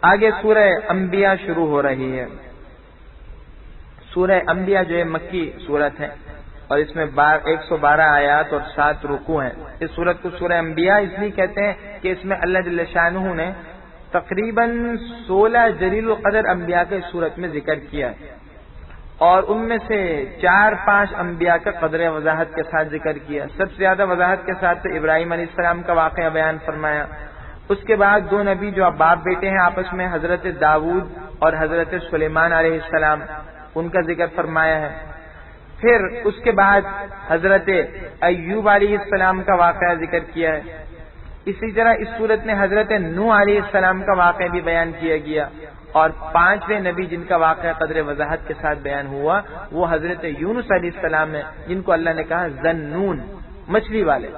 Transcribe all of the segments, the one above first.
آگے سورہ انبیاء شروع ہو رہی ہے۔ سورہ انبیاء جو ہے مکی سورت ہے اور اس میں 112 آیات اور 7 رکوع ہیں۔ اس سورت کو سورہ انبیاء اس لیے کہتے ہیں کہ اس میں اللہ جل شانہ نے تقریباً 16 جلیل القدر انبیاء کا اس سورت میں ذکر کیا ہے، اور ان میں سے 4-5 انبیاء کا قدر وضاحت کے ساتھ ذکر کیا۔ سب سے زیادہ وضاحت کے ساتھ تو ابراہیم علیہ السلام کا واقعہ بیان فرمایا۔ اس کے بعد 2 نبی جو باپ بیٹے ہیں آپس میں، حضرت داؤد اور حضرت سلیمان علیہ السلام، ان کا ذکر فرمایا ہے۔ پھر اس کے بعد حضرت ایوب علیہ السلام کا واقعہ ذکر کیا ہے۔ اسی طرح اس صورت میں حضرت نوح علیہ السلام کا واقعہ بھی بیان کیا گیا، اور 5ویں نبی جن کا واقعہ قدر وضاحت کے ساتھ بیان ہوا وہ حضرت یونس علیہ السلام ہے، جن کو اللہ نے کہا ذنون، مچھلی والے۔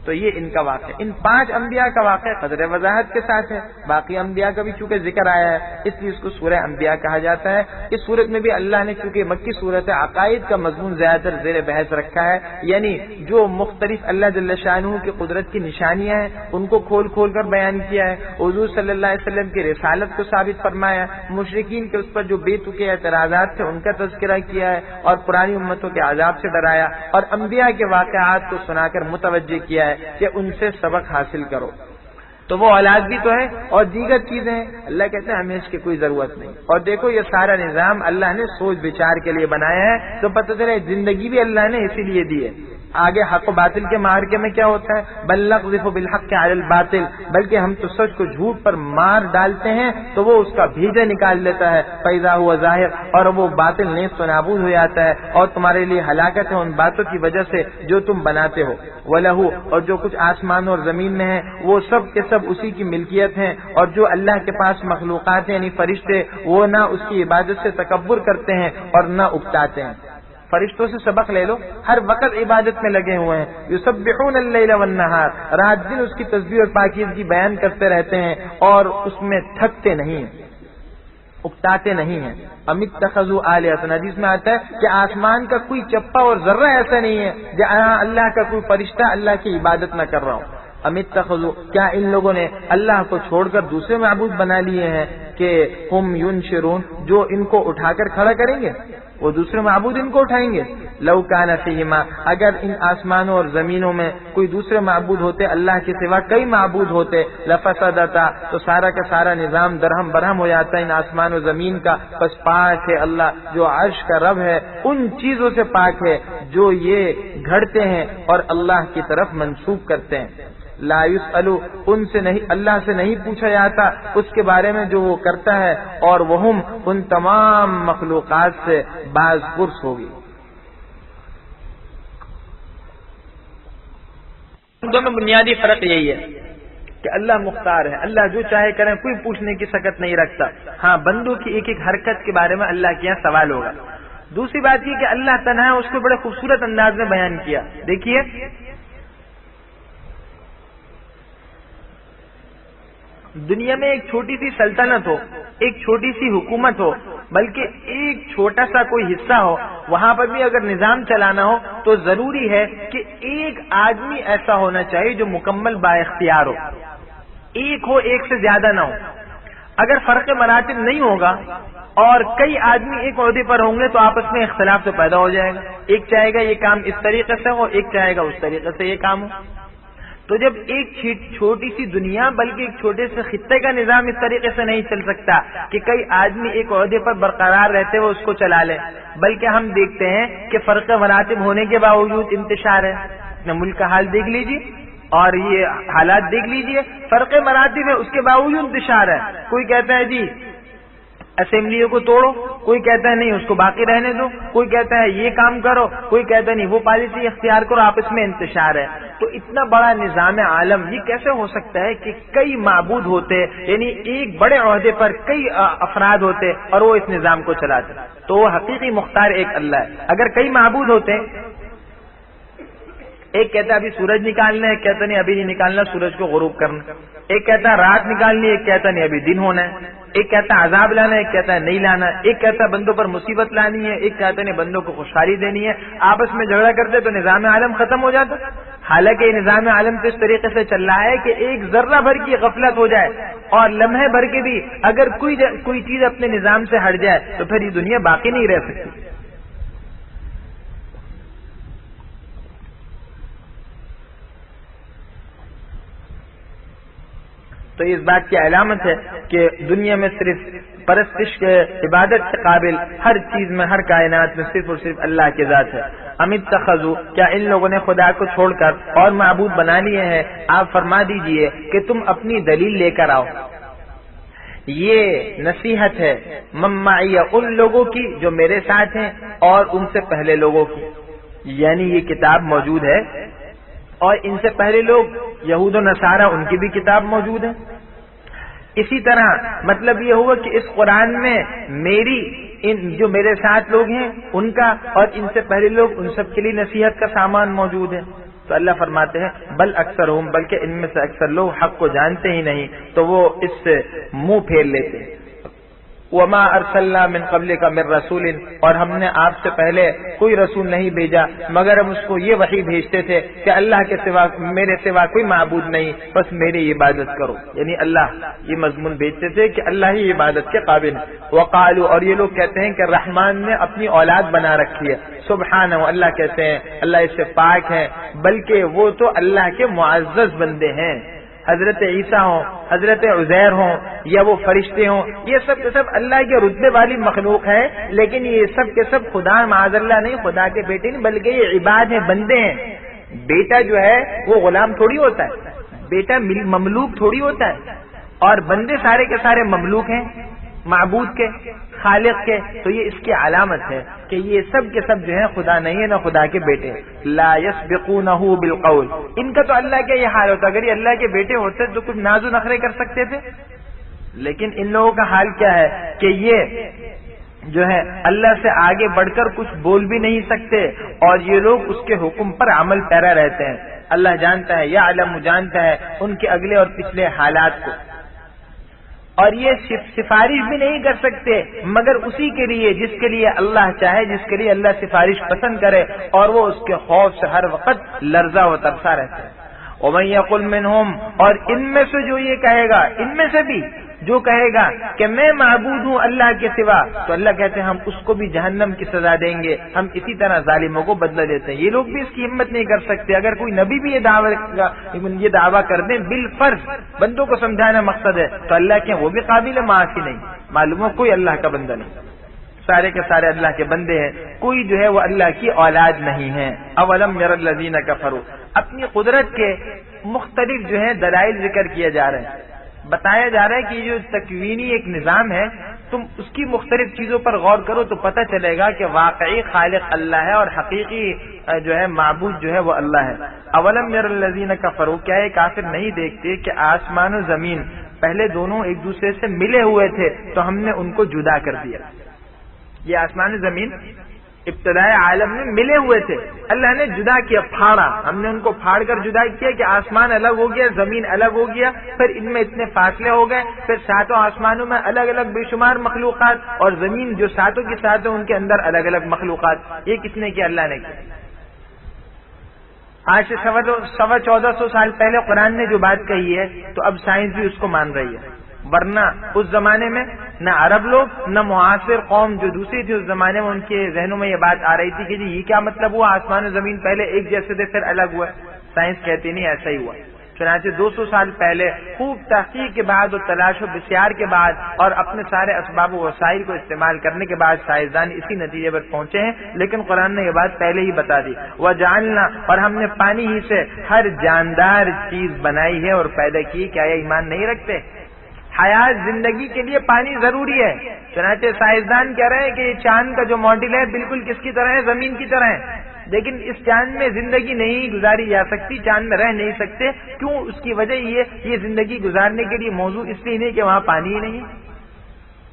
تو یہ ان کا واقعہ، ان 5 انبیاء کا واقعہ قدر وضاحت کے ساتھ ہے۔ باقی انبیاء کا بھی چونکہ ذکر آیا ہے اس لیے اس کو سورہ انبیاء کہا جاتا ہے۔ اس سورت میں بھی اللہ نے چونکہ مکی صورت ہے عقائد کا مضمون زیادہ تر زیر بحث رکھا ہے، یعنی جو مختلف اللہ جل شانہ کی قدرت کی نشانیاں ہیں ان کو کھول کھول کر بیان کیا ہے، حضور صلی اللہ علیہ وسلم کی رسالت کو ثابت فرمایا، مشرکین کے اس پر جو بے تکے اعتراضات تھے ان کا تذکرہ کیا ہے، اور پرانی امتوں کے عذاب سے ڈرایا، اور انبیاء کے واقعات کو سنا کر متوجہ کیا ہے کہ ان سے سبق حاصل کرو۔ تو وہ اولاد بھی تو ہے اور دیگر چیزیں ہیں، اللہ کہتے ہیں ہمیں اس کی کوئی ضرورت نہیں۔ اور دیکھو یہ سارا نظام اللہ نے سوچ بچار کے لیے بنایا ہے، تو پتہ چلے زندگی بھی اللہ نے اسی لیے دی ہے۔ آگے حق و باطل کے معرکے میں کیا ہوتا ہے، بل نقذف بالحق علی الباطل، بلکہ ہم تو سچ کو جھوٹ پر مار ڈالتے ہیں تو وہ اس کا بھیجا نکال لیتا ہے، فاذا ہوا ظاہر، اور وہ باطل نیست و نابود ہو جاتا ہے، اور تمہارے لیے ہلاکت ہے ان باتوں کی وجہ سے جو تم بناتے ہو۔ وَلَهُ، اور جو کچھ آسمان اور زمین میں ہے وہ سب کے سب اسی کی ملکیت ہیں، اور جو اللہ کے پاس مخلوقات ہیں یعنی فرشتے، وہ نہ اس کی عبادت سے تکبر کرتے ہیں اور نہ اکتاتے ہیں۔ فرشتوں سے سبق لے لو، ہر وقت عبادت میں لگے ہوئے ہیں، یسبحون اللیل والنہار، رات دن اس کی تسبیح اور پاکیزگی بیان کرتے رہتے ہیں اور اس میں تھکتے نہیں ہیں، اکتاتے نہیں ہیں۔ ام اتخذوا آلہۃ، حدیث میں آتا ہے کہ آسمان کا کوئی چپا اور ذرہ ایسا نہیں ہے جہاں اللہ کا کوئی فرشتہ اللہ کی عبادت نہ کر رہا ہو۔ ام اتخذوا، کیا ان لوگوں نے اللہ کو چھوڑ کر دوسرے معبود بنا لیے ہیں کہ ہم ینشرون، جو ان کو اٹھا کر کھڑا کریں گے، وہ دوسرے معبود ان کو اٹھائیں گے۔ لو کان فیہما، اگر ان آسمانوں اور زمینوں میں کوئی دوسرے معبود ہوتے، اللہ کے سوا کئی معبود ہوتے، لفسدتا، تو سارا کا سارا نظام درہم برہم ہو جاتا ہے ان آسمان و زمین کا۔ بس پاک ہے اللہ جو عرش کا رب ہے، ان چیزوں سے پاک ہے جو یہ گھڑتے ہیں اور اللہ کی طرف منسوب کرتے ہیں۔ لا یسألو، ان سے نہیں، اللہ سے نہیں پوچھا جاتا اس کے بارے میں جو وہ کرتا ہے، اور وہم، ان تمام مخلوقات سے باز پرس ہوگی۔ دونوں بنیادی فرق یہی ہے کہ اللہ مختار ہے، اللہ جو چاہے کریں، کوئی پوچھنے کی سکت نہیں رکھتا۔ ہاں بندوں کی ایک ایک حرکت کے بارے میں اللہ کے یہاں سوال ہوگا۔ دوسری بات یہ کہ اللہ تنہا ہے، اس کو بڑے خوبصورت انداز میں بیان کیا۔ دیکھیے دنیا میں ایک چھوٹی سی سلطنت ہو، ایک چھوٹی سی حکومت ہو، بلکہ ایک چھوٹا سا کوئی حصہ ہو، وہاں پر بھی اگر نظام چلانا ہو تو ضروری ہے کہ ایک آدمی ایسا ہونا چاہیے جو مکمل با اختیار ہو، ایک ہو، ایک سے زیادہ نہ ہو۔ اگر فرق مراتب نہیں ہوگا اور کئی آدمی ایک عہدے پر ہوں گے تو آپس میں اختلاف تو پیدا ہو جائے گا، ایک چاہے گا یہ کام اس طریقے سے ہو، ایک چاہے گا اس طریقے سے یہ کام ہو۔ تو جب ایک چھوٹی سی دنیا بلکہ ایک چھوٹے سے خطے کا نظام اس طریقے سے نہیں چل سکتا کہ کئی آدمی ایک عہدے پر برقرار رہتے ہوئے اس کو چلا لیں، بلکہ ہم دیکھتے ہیں کہ فرق مراتب ہونے کے باوجود انتشار ہے۔ اپنے ملک کا حال دیکھ لیجیے اور یہ حالات دیکھ لیجیے، فرق مراتب ہے اس کے باوجود انتشار ہے۔ کوئی کہتا ہے جی اسمبلیوں کو توڑو، کوئی کہتا ہے نہیں اس کو باقی رہنے دو، کوئی کہتا ہے یہ کام کرو، کوئی کہتا ہے نہیں وہ پالیسی اختیار کرو، آپس میں انتشار ہے۔ تو اتنا بڑا نظام عالم یہ کیسے ہو سکتا ہے کہ کئی معبود ہوتے، یعنی ایک بڑے عہدے پر کئی افراد ہوتے اور وہ اس نظام کو چلاتے؟ تو وہ حقیقی مختار ایک اللہ ہے۔ اگر کئی معبود ہوتے، ایک کہتا ہے ابھی سورج نکالنا ہے، ایک کہتا نہیں ابھی نہیں نکالنا، سورج کو غروب کرنا، ایک کہتا ہے رات نکالنی ہے، ایک کہتا نہیں ابھی دن ہونا ہے، ایک کہتا ہے عذاب لانا ہے، ایک کہتا ہے نہیں لانا، ایک کہتا ہے بندوں پر مصیبت لانی ہے، ایک کہتا ہے نہیں بندوں کو خوشحالی دینی ہے، آپس میں جھگڑا کرتے تو نظام عالم ختم ہو جاتا۔ حالانکہ نظام عالم تو اس طریقے سے چل رہا ہے کہ ایک ذرہ بھر کی غفلت ہو جائے اور لمحے بھر کے بھی اگر کوئی چیز اپنے نظام سے ہٹ جائے تو پھر یہ دنیا باقی نہیں رہ سکتی. تو اس بات کی علامت ہے کہ دنیا میں صرف پرستش کے عبادت کے قابل ہر چیز میں، ہر کائنات میں صرف اور صرف اللہ کی ذات ہے. امت تخذو، کیا ان لوگوں نے خدا کو چھوڑ کر اور معبود بنا لیے ہیں؟ آپ فرما دیجئے کہ تم اپنی دلیل لے کر آؤ. یہ نصیحت ہے ممعیہ ان لوگوں کی جو میرے ساتھ ہیں اور ان سے پہلے لوگوں کی، یعنی یہ کتاب موجود ہے اور ان سے پہلے لوگ یہود و نصارہ ان کی بھی کتاب موجود ہے. اسی طرح مطلب یہ ہوا کہ اس قرآن میں میری جو میرے ساتھ لوگ ہیں ان کا اور ان سے پہلے لوگ ان سب کے لیے نصیحت کا سامان موجود ہے. تو اللہ فرماتے ہیں بل اکثرہم، بلکہ ان میں سے اکثر لوگ حق کو جانتے ہی نہیں تو وہ اس سے منہ پھیر لیتے ہیں. وما ارسلنا من قبلک من رسول، اور ہم نے آپ سے پہلے کوئی رسول نہیں بھیجا مگر ہم اس کو یہ وحی بھیجتے تھے کہ اللہ کے سوا، میرے سوا کوئی معبود نہیں، بس میری عبادت کرو. یعنی اللہ یہ مضمون بھیجتے تھے کہ اللہ ہی عبادت کے قابل ہے. وقالوا، اور یہ لوگ کہتے ہیں کہ رحمان نے اپنی اولاد بنا رکھی ہے. سبحانہ، اللہ کہتے ہیں اللہ اس سے پاک ہے، بلکہ وہ تو اللہ کے معزز بندے ہیں. حضرت عیسیٰ ہوں، حضرت عزیر ہوں یا وہ فرشتے ہوں، یہ سب کے سب اللہ کے رتبے والی مخلوق ہے، لیکن یہ سب کے سب خدا معاذ اللہ نہیں، خدا کے بیٹے نہیں، بلکہ یہ عباد ہیں، بندے ہیں. بیٹا جو ہے وہ غلام تھوڑی ہوتا ہے، بیٹا مملوک تھوڑی ہوتا ہے، اور بندے سارے کے سارے مملوک ہیں معبود کے، خالق کے. تو یہ اس کی علامت ہے کہ یہ سب کے سب جو ہیں خدا نہیں ہے، نہ خدا کے بیٹے. لا یسبقونہ بالقول، ان کا تو اللہ کا یہ حال ہوتا. اگر یہ اللہ کے بیٹے ہوتے تو کچھ ناز و نخرے کر سکتے تھے، لیکن ان لوگوں کا حال کیا ہے کہ یہ جو ہے اللہ سے آگے بڑھ کر کچھ بول بھی نہیں سکتے اور یہ لوگ اس کے حکم پر عمل پیرا رہتے ہیں. اللہ جانتا ہے، یعلم، جانتا ہے ان کے اگلے اور پچھلے حالات کو، اور یہ سفارش بھی نہیں کر سکتے مگر اسی کے لیے جس کے لیے اللہ چاہے، جس کے لیے اللہ سفارش پسند کرے، اور وہ اس کے خوف سے ہر وقت لرزا و ترسا رہتے ہیں. وَمَن يَقُلْ مِنْهُمْ، اور ان میں سے جو یہ کہے گا، ان میں سے بھی جو کہے گا کہ میں معبود ہوں اللہ کے سوا، تو اللہ کہتے ہیں ہم اس کو بھی جہنم کی سزا دیں گے، ہم اسی طرح ظالموں کو بدلہ دیتے ہیں. یہ لوگ بھی اس کی ہمت نہیں کر سکتے. اگر کوئی نبی بھی یہ دعویٰ کر دیں بالفرض، بندوں کو سمجھانا مقصد ہے، تو اللہ کے وہ بھی قابل معافی نہیں. معلوم ہو کوئی اللہ کا بندہ نہیں، سارے کے سارے اللہ کے بندے ہیں، کوئی جو ہے وہ اللہ کی اولاد نہیں ہے. اولم یری الذین کفروا، اپنی قدرت کے مختلف جو ہے دلائل ذکر کیے جا رہے ہیں. بتایا جا رہا ہے کہ جو تکوینی ایک نظام ہے، تم اس کی مختلف چیزوں پر غور کرو تو پتہ چلے گا کہ واقعی خالق اللہ ہے اور حقیقی جو ہے معبود جو ہے وہ اللہ ہے. اولم یری الذین کفروا، کیا یہ کافر نہیں دیکھتے کہ آسمان و زمین پہلے دونوں ایک دوسرے سے ملے ہوئے تھے تو ہم نے ان کو جدا کر دیا. یہ آسمان و زمین ابتدائے عالم میں ملے ہوئے تھے، اللہ نے جدا کیا، پھاڑا، ہم نے ان کو پھاڑ کر جدا کیا کہ آسمان الگ ہو گیا، زمین الگ ہو گیا، پھر ان میں اتنے فاصلے ہو گئے، پھر ساتوں آسمانوں میں الگ الگ بے شمار مخلوقات، اور زمین جو ساتوں کے ساتھ ان کے اندر الگ الگ مخلوقات. یہ کس نے کیا؟ اللہ نے کیا. آج سے 1400 سال پہلے قرآن نے جو بات کہی ہے تو اب سائنس بھی اس کو مان رہی ہے، ورنہ اس زمانے میں نہ عرب لوگ نہ معاصر قوم جو دوسری تھی اس زمانے میں ان کے ذہنوں میں یہ بات آ رہی تھی کہ جی یہ کیا مطلب ہوا، آسمان و زمین پہلے ایک جیسے تھے پھر الگ ہوا. سائنس کہتی نہیں ایسا ہی ہوا. چنانچہ 200 سال پہلے خوب تحقیق کے بعد اور تلاش و بسیار کے بعد اور اپنے سارے اسباب و وسائل کو استعمال کرنے کے بعد سائنسدان اسی نتیجے پر پہنچے ہیں، لیکن قرآن نے یہ بات پہلے ہی بتا دی. وَجَعَلْنَا، اور ہم نے پانی ہی سے ہر جاندار چیز بنائی ہے اور پیدا کی. کیا یہ ایمان نہیں رکھتے؟ حیات زندگی کے لیے پانی ضروری ہے. چنانچہ سائنسدان کہہ رہے ہیں کہ یہ چاند کا جو ماڈل ہے بالکل کس کی طرح ہے؟ زمین کی طرح ہے، لیکن اس چاند میں زندگی نہیں گزاری جا سکتی، چاند میں رہ نہیں سکتے. کیوں؟ اس کی وجہ یہ زندگی گزارنے کے لیے موضوع اس لیے نہیں کہ وہاں پانی ہی نہیں.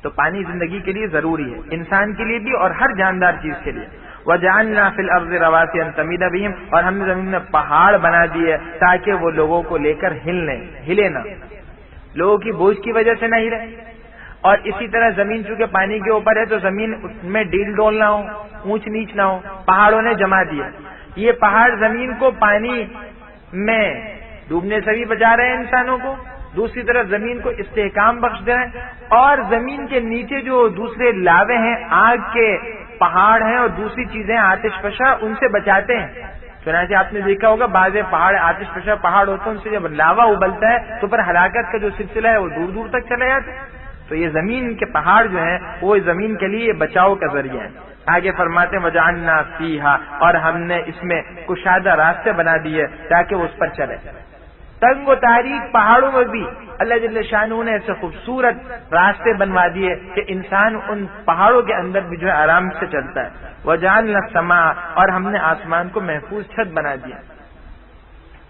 تو پانی زندگی کے لیے ضروری ہے، انسان کے لیے بھی اور ہر جاندار چیز کے لیے. وَجَعَلْنَا فِي الْأَرْضِ رَوَاسِيَ أَن تَمِيدَ بِهِمْ، اور ہم نے زمین میں پہاڑ بنا دیے تاکہ وہ لوگوں کو لے کر ہلے نہ، لوگوں کی بوجھ کی وجہ سے نہ ہلے. اور اسی طرح زمین چونکہ پانی کے اوپر ہے تو زمین میں ڈیل ڈول نہ ہو، اونچ نیچ نہ ہو. پہاڑوں نے جما دیا، یہ پہاڑ زمین کو پانی میں ڈوبنے سے بھی بچا رہے ہیں انسانوں کو، دوسری طرف زمین کو استحکام بخش دے رہے ہیں، اور زمین کے نیچے جو دوسرے لاوے ہیں، آگ کے پہاڑ ہیں اور دوسری چیزیں آتش فشاں، ان سے بچاتے ہیں۔ چنانچہ آپ نے دیکھا ہوگا بعض پہاڑ آتش فشاں پہاڑ ہوتے ہیں، ان سے جب لاوا ابلتا ہے تو پر ہلاکت کا جو سلسلہ ہے وہ دور دور تک چلا جاتا ہے۔ تو یہ زمین کے پہاڑ جو ہیں وہ زمین کے لیے بچاؤ کا ذریعہ ہے۔ آگے فرماتے ہیں وجعلنا فیہا، اور ہم نے اس میں کشادہ راستے بنا دیے تاکہ وہ اس پر چلے۔ تنگ و تاریک پہاڑوں میں بھی اللہ جل شانہ نے ایسے خوبصورت راستے بنوا دیے کہ انسان ان پہاڑوں کے اندر بھی جو ہے آرام سے چلتا ہے۔ وجعلنا السماء، اور ہم نے آسمان کو محفوظ چھت بنا دیا۔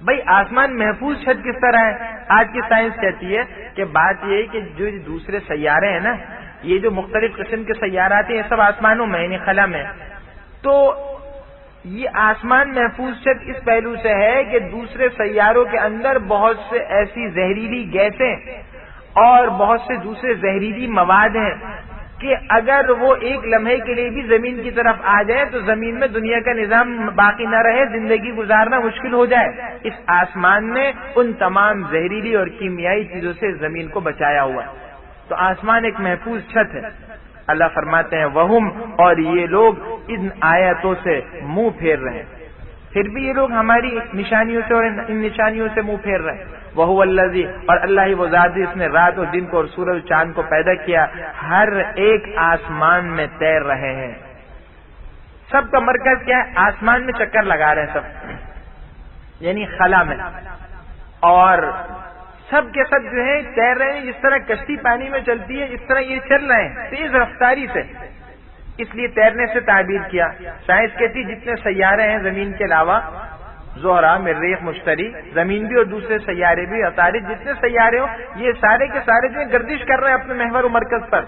بھائی آسمان محفوظ چھت کس طرح ہے؟ آج کی سائنس کہتی ہے کہ بات یہ ہے کہ جو دوسرے سیارے ہیں نا، یہ جو مختلف قسم کے سیارات ہیں، یہ سب آسمانوں میں یعنی خلا میں، تو یہ آسمان محفوظ چھت اس پہلو سے ہے کہ دوسرے سیاروں کے اندر بہت سے ایسی زہریلی گیسیں اور بہت سے دوسرے زہریلی مواد ہیں کہ اگر وہ ایک لمحے کے لیے بھی زمین کی طرف آ جائے تو زمین میں دنیا کا نظام باقی نہ رہے، زندگی گزارنا مشکل ہو جائے۔ اس آسمان نے ان تمام زہریلی اور کیمیائی چیزوں سے زمین کو بچایا ہوا ہے۔ تو آسمان ایک محفوظ چھت ہے۔ اللہ فرماتے ہیں وہم، اور یہ لوگ ان آیتوں سے منہ پھیر رہے ہیں، پھر بھی یہ لوگ ہماری نشانیوں سے اور ان نشانیوں سے منہ پھیر رہے ہیں۔ وہو الذی، اور اللہ ہی وہ ذات جس نے رات اور دن کو اور سورج چاند کو پیدا کیا، ہر ایک آسمان میں تیر رہے ہیں۔ سب کا مرکز کیا ہے؟ آسمان میں چکر لگا رہے ہیں سب، یعنی خلا میں، اور سب کے سب جو ہے تیر رہے ہیں۔ جس طرح کشتی پانی میں چلتی ہے اس طرح یہ چل رہے ہیں تیز رفتاری سے، اس لیے تیرنے سے تعبیر کیا۔ سائنس کہتی جتنے سیارے ہیں زمین کے علاوہ، زہرہ، مریخ، مشتری، زمین بھی اور دوسرے سیارے بھی، عطارد، جتنے سیارے ہوں یہ سارے کے سارے جو گردش کر رہے ہیں اپنے محور و مرکز پر۔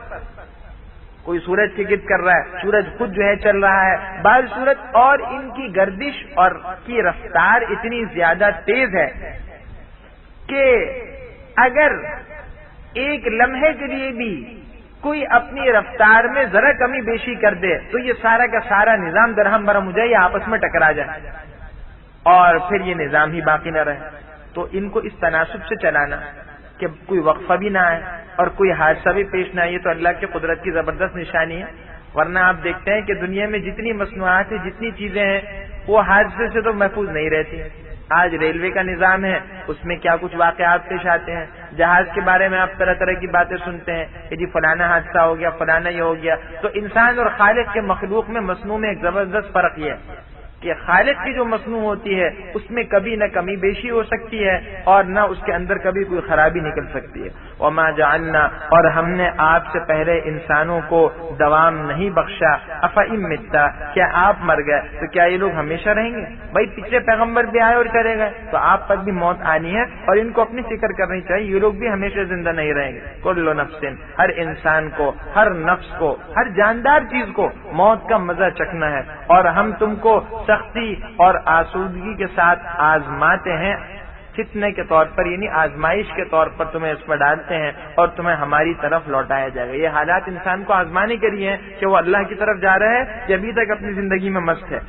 کوئی سورج کے گرد کر رہا ہے، سورج خود جو ہے چل رہا ہے، بعض سورج، اور ان کی گردش اور کی رفتار اتنی زیادہ تیز ہے کہ اگر ایک لمحے کے لیے بھی کوئی اپنی رفتار میں ذرا کمی بیشی کر دے تو یہ سارا کا سارا نظام درہم برہم ہو جائے یا آپس میں ٹکرا جائے اور پھر یہ نظام ہی باقی نہ رہے۔ تو ان کو اس تناسب سے چلانا کہ کوئی وقفہ بھی نہ آئے اور کوئی حادثہ بھی پیش نہ آئے، تو اللہ کی قدرت کی زبردست نشانی ہے۔ ورنہ آپ دیکھتے ہیں کہ دنیا میں جتنی مصنوعات ہیں، جتنی چیزیں ہیں، وہ حادثے سے تو محفوظ نہیں رہتی۔ آج ریلوے کا نظام ہے، اس میں کیا کچھ واقعات پیش آتے ہیں۔ جہاز کے بارے میں آپ طرح طرح کی باتیں سنتے ہیں کہ جی فلانا حادثہ ہو گیا، فلانا یہ ہو گیا۔ تو انسان اور خالق کے مخلوق میں مصنوع میں ایک زبردست فرق یہ ہے کہ خالق کی جو مصنوع ہوتی ہے اس میں کبھی نہ کمی بیشی ہو سکتی ہے اور نہ اس کے اندر کبھی کوئی خرابی نکل سکتی ہے۔ وما جعلنا، اور ہم نے آپ سے پہلے انسانوں کو دوام نہیں بخشا، افئن متا، کیا آپ مر گئے تو کیا یہ لوگ ہمیشہ رہیں گے؟ بھائی پچھلے پیغمبر بھی آئے اور چلے گئے، تو آپ پر بھی موت آنی ہے اور ان کو اپنی فکر کرنی چاہیے، یہ لوگ بھی ہمیشہ زندہ نہیں رہیں گے۔ کل نفس، ہر انسان کو، ہر نفس کو، ہر جاندار چیز کو موت کا مزہ چکھنا ہے، اور ہم تم کو سختی اور آسودگی کے ساتھ آزماتے ہیں، فتنے کے طور پر، یعنی آزمائش کے طور پر تمہیں اس پر ڈالتے ہیں اور تمہیں ہماری طرف لوٹایا جائے گا۔ یہ حالات انسان کو آزمانے کے لیے ہیں کہ وہ اللہ کی طرف جا رہا ہے یا ابھی تک اپنی زندگی میں مست ہے۔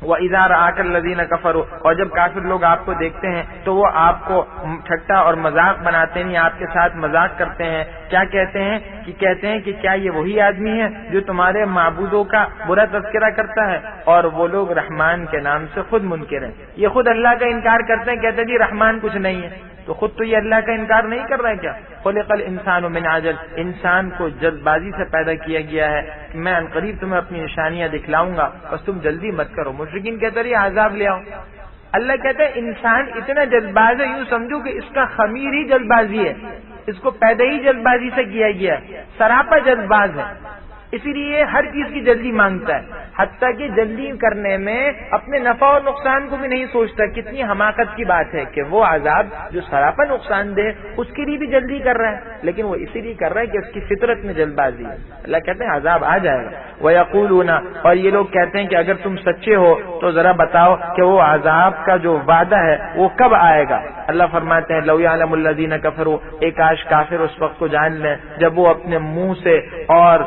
وَإِذَا رَآكَ الَّذِينَ كَفَرُوا، اور جب کافر لوگ آپ کو دیکھتے ہیں تو وہ آپ کو ٹھٹا اور مذاق بناتے ہیں، آپ کے ساتھ مذاق کرتے ہیں۔ کیا کہتے ہیں کہ کیا یہ وہی آدمی ہے جو تمہارے معبودوں کا برا تذکرہ کرتا ہے؟ اور وہ لوگ رحمان کے نام سے خود منکر ہیں، یہ خود اللہ کا انکار کرتے ہیں، کہتے ہیں جی رحمان کچھ نہیں ہے، تو خود تو یہ اللہ کا انکار نہیں کر رہے کیا؟ خلق الانسان من عجل، انسان کو جلد بازی سے پیدا کیا گیا ہے، میں عنقریب تمہیں اپنی نشانیاں دکھلاؤں گا، بس تم جلدی مت کرو۔ مشرکین کہتے رہے عذاب لے آؤ، اللہ کہتا ہے انسان اتنا جلد باز ہے، یوں سمجھو کہ اس کا خمیر ہی جلد بازی ہے، اس کو پیدا ہی جلد بازی سے کیا گیا ہے، سراپا جلد باز ہے، اسی لیے ہر چیز کی جلدی مانگتا ہے، حتیٰ کہ جلدی کرنے میں اپنے نفع اور نقصان کو بھی نہیں سوچتا۔ کتنی حماقت کی بات ہے کہ وہ عذاب جو سراپا نقصان دے اس کے لیے بھی جلدی کر رہا ہے، لیکن وہ اسی لیے کر رہا ہے کہ اس کی فطرت میں جلد بازی ہے۔ اللہ کہتے ہیں عذاب آ جائے گا۔ وَيَقُولُونَ، اور یہ لوگ کہتے ہیں کہ اگر تم سچے ہو تو ذرا بتاؤ کہ وہ عذاب کا جو وعدہ ہے وہ کب آئے گا۔ اللہ فرماتے ہیں لَوْ يَعْلَمُ الَّذِينَ كَفَرُوا، ایک کاش کافر اس وقت کو جان لیں جب وہ اپنے منہ سے اور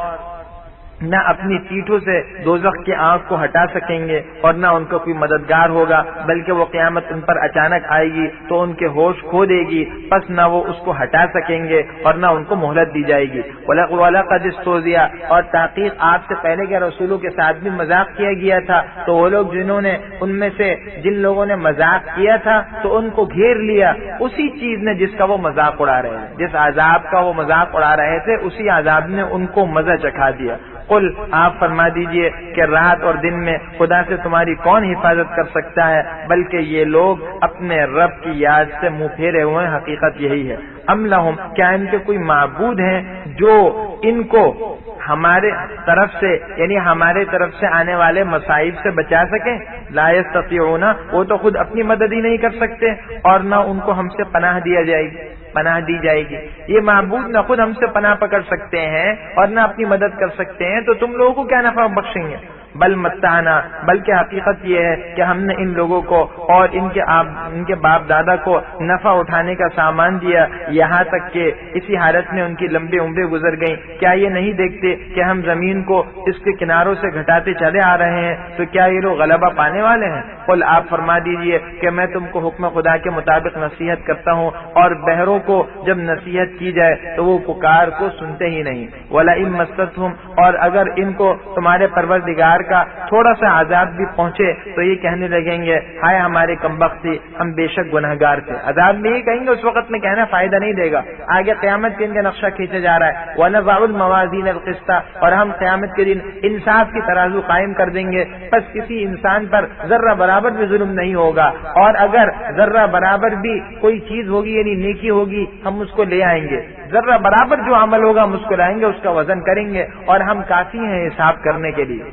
نہ اپنی پیٹھوں سے دوزخ کی آنکھ کو ہٹا سکیں گے اور نہ ان کو کوئی مددگار ہوگا، بلکہ وہ قیامت ان پر اچانک آئے گی تو ان کے ہوش کھو دے گی، پس نہ وہ اس کو ہٹا سکیں گے اور نہ ان کو مہلت دی جائے گی۔ وَلَقَدِ اسْتُهْزِئَ، اور تحقیق آپ سے پہلے کے رسولوں کے ساتھ بھی مذاق کیا گیا تھا، تو وہ لوگ جنہوں نے ان میں سے جن لوگوں نے مذاق کیا تھا تو ان کو گھیر لیا اسی چیز نے جس کا وہ مذاق اڑا رہے ہیں، جس عذاب کا وہ مذاق اڑا رہے تھے اسی عذاب نے ان کو مزہ چکھا دیا۔ قل، آپ فرما دیجئے کہ رات اور دن میں خدا سے تمہاری کون حفاظت کر سکتا ہے، بلکہ یہ لوگ اپنے رب کی یاد سے منہ پھیرے ہوئے ہیں، حقیقت یہی ہے۔ ام لہم، کیا ان کے کوئی معبود ہیں جو ان کو ہمارے طرف سے یعنی ہمارے طرف سے آنے والے مصائب سے بچا سکیں؟ لا یستطیعون، وہ تو خود اپنی مدد ہی نہیں کر سکتے اور نہ ان کو ہم سے پناہ دی جائے گی۔ یہ معبود نہ خود ہم سے پناہ پکڑ سکتے ہیں اور نہ اپنی مدد کر سکتے ہیں، تو تم لوگوں کو کیا نفع بخشیں گے؟ بل متعنا، بلکہ حقیقت یہ ہے کہ ہم نے ان لوگوں کو اور ان کے باپ دادا کو نفع اٹھانے کا سامان دیا، یہاں تک کہ اسی حالت میں ان کی لمبی عمریں گزر گئیں۔ کیا یہ نہیں دیکھتے کہ ہم زمین کو اس کے کناروں سے گھٹاتے چلے آ رہے ہیں؟ تو کیا یہ لوگ غلبہ پانے والے ہیں؟ قل، آپ فرما دیجئے کہ میں تم کو حکم خدا کے مطابق نصیحت کرتا ہوں، اور بہروں کو جب نصیحت کی جائے تو وہ پکار کو سنتے ہی نہیں۔ وَلَئِن مَسَّتْهُمْ، اور اگر ان کو تمہارے پروردگار کا تھوڑا سا عذاب بھی پہنچے تو یہ کہنے لگیں گے، ہائے ہمارے کمبختی، ہم بے شک گنہگار تھے۔ عذاب میں یہ کہیں گے، اس وقت میں کہنا فائدہ نہیں دے گا، آگے قیامت کے ان کا نقشہ کھینچا جا رہا ہے۔ وَنَضَعُ الْمَوَازِينَ الْقِسْطَ، اور ہم قیامت کے دن انصاف کی ترازو قائم کر دیں گے، پس کسی انسان پر ذرہ برابر بھی ظلم نہیں ہوگا، اور اگر ذرہ برابر بھی کوئی چیز ہوگی یعنی نیکی ہوگی ہم اس کو لے آئیں گے، ذرہ برابر جو عمل ہوگا ہم اس کو لائیں گے، اس کا وزن کریں گے، اور ہم کافی ہیں حساب کرنے کے لیے۔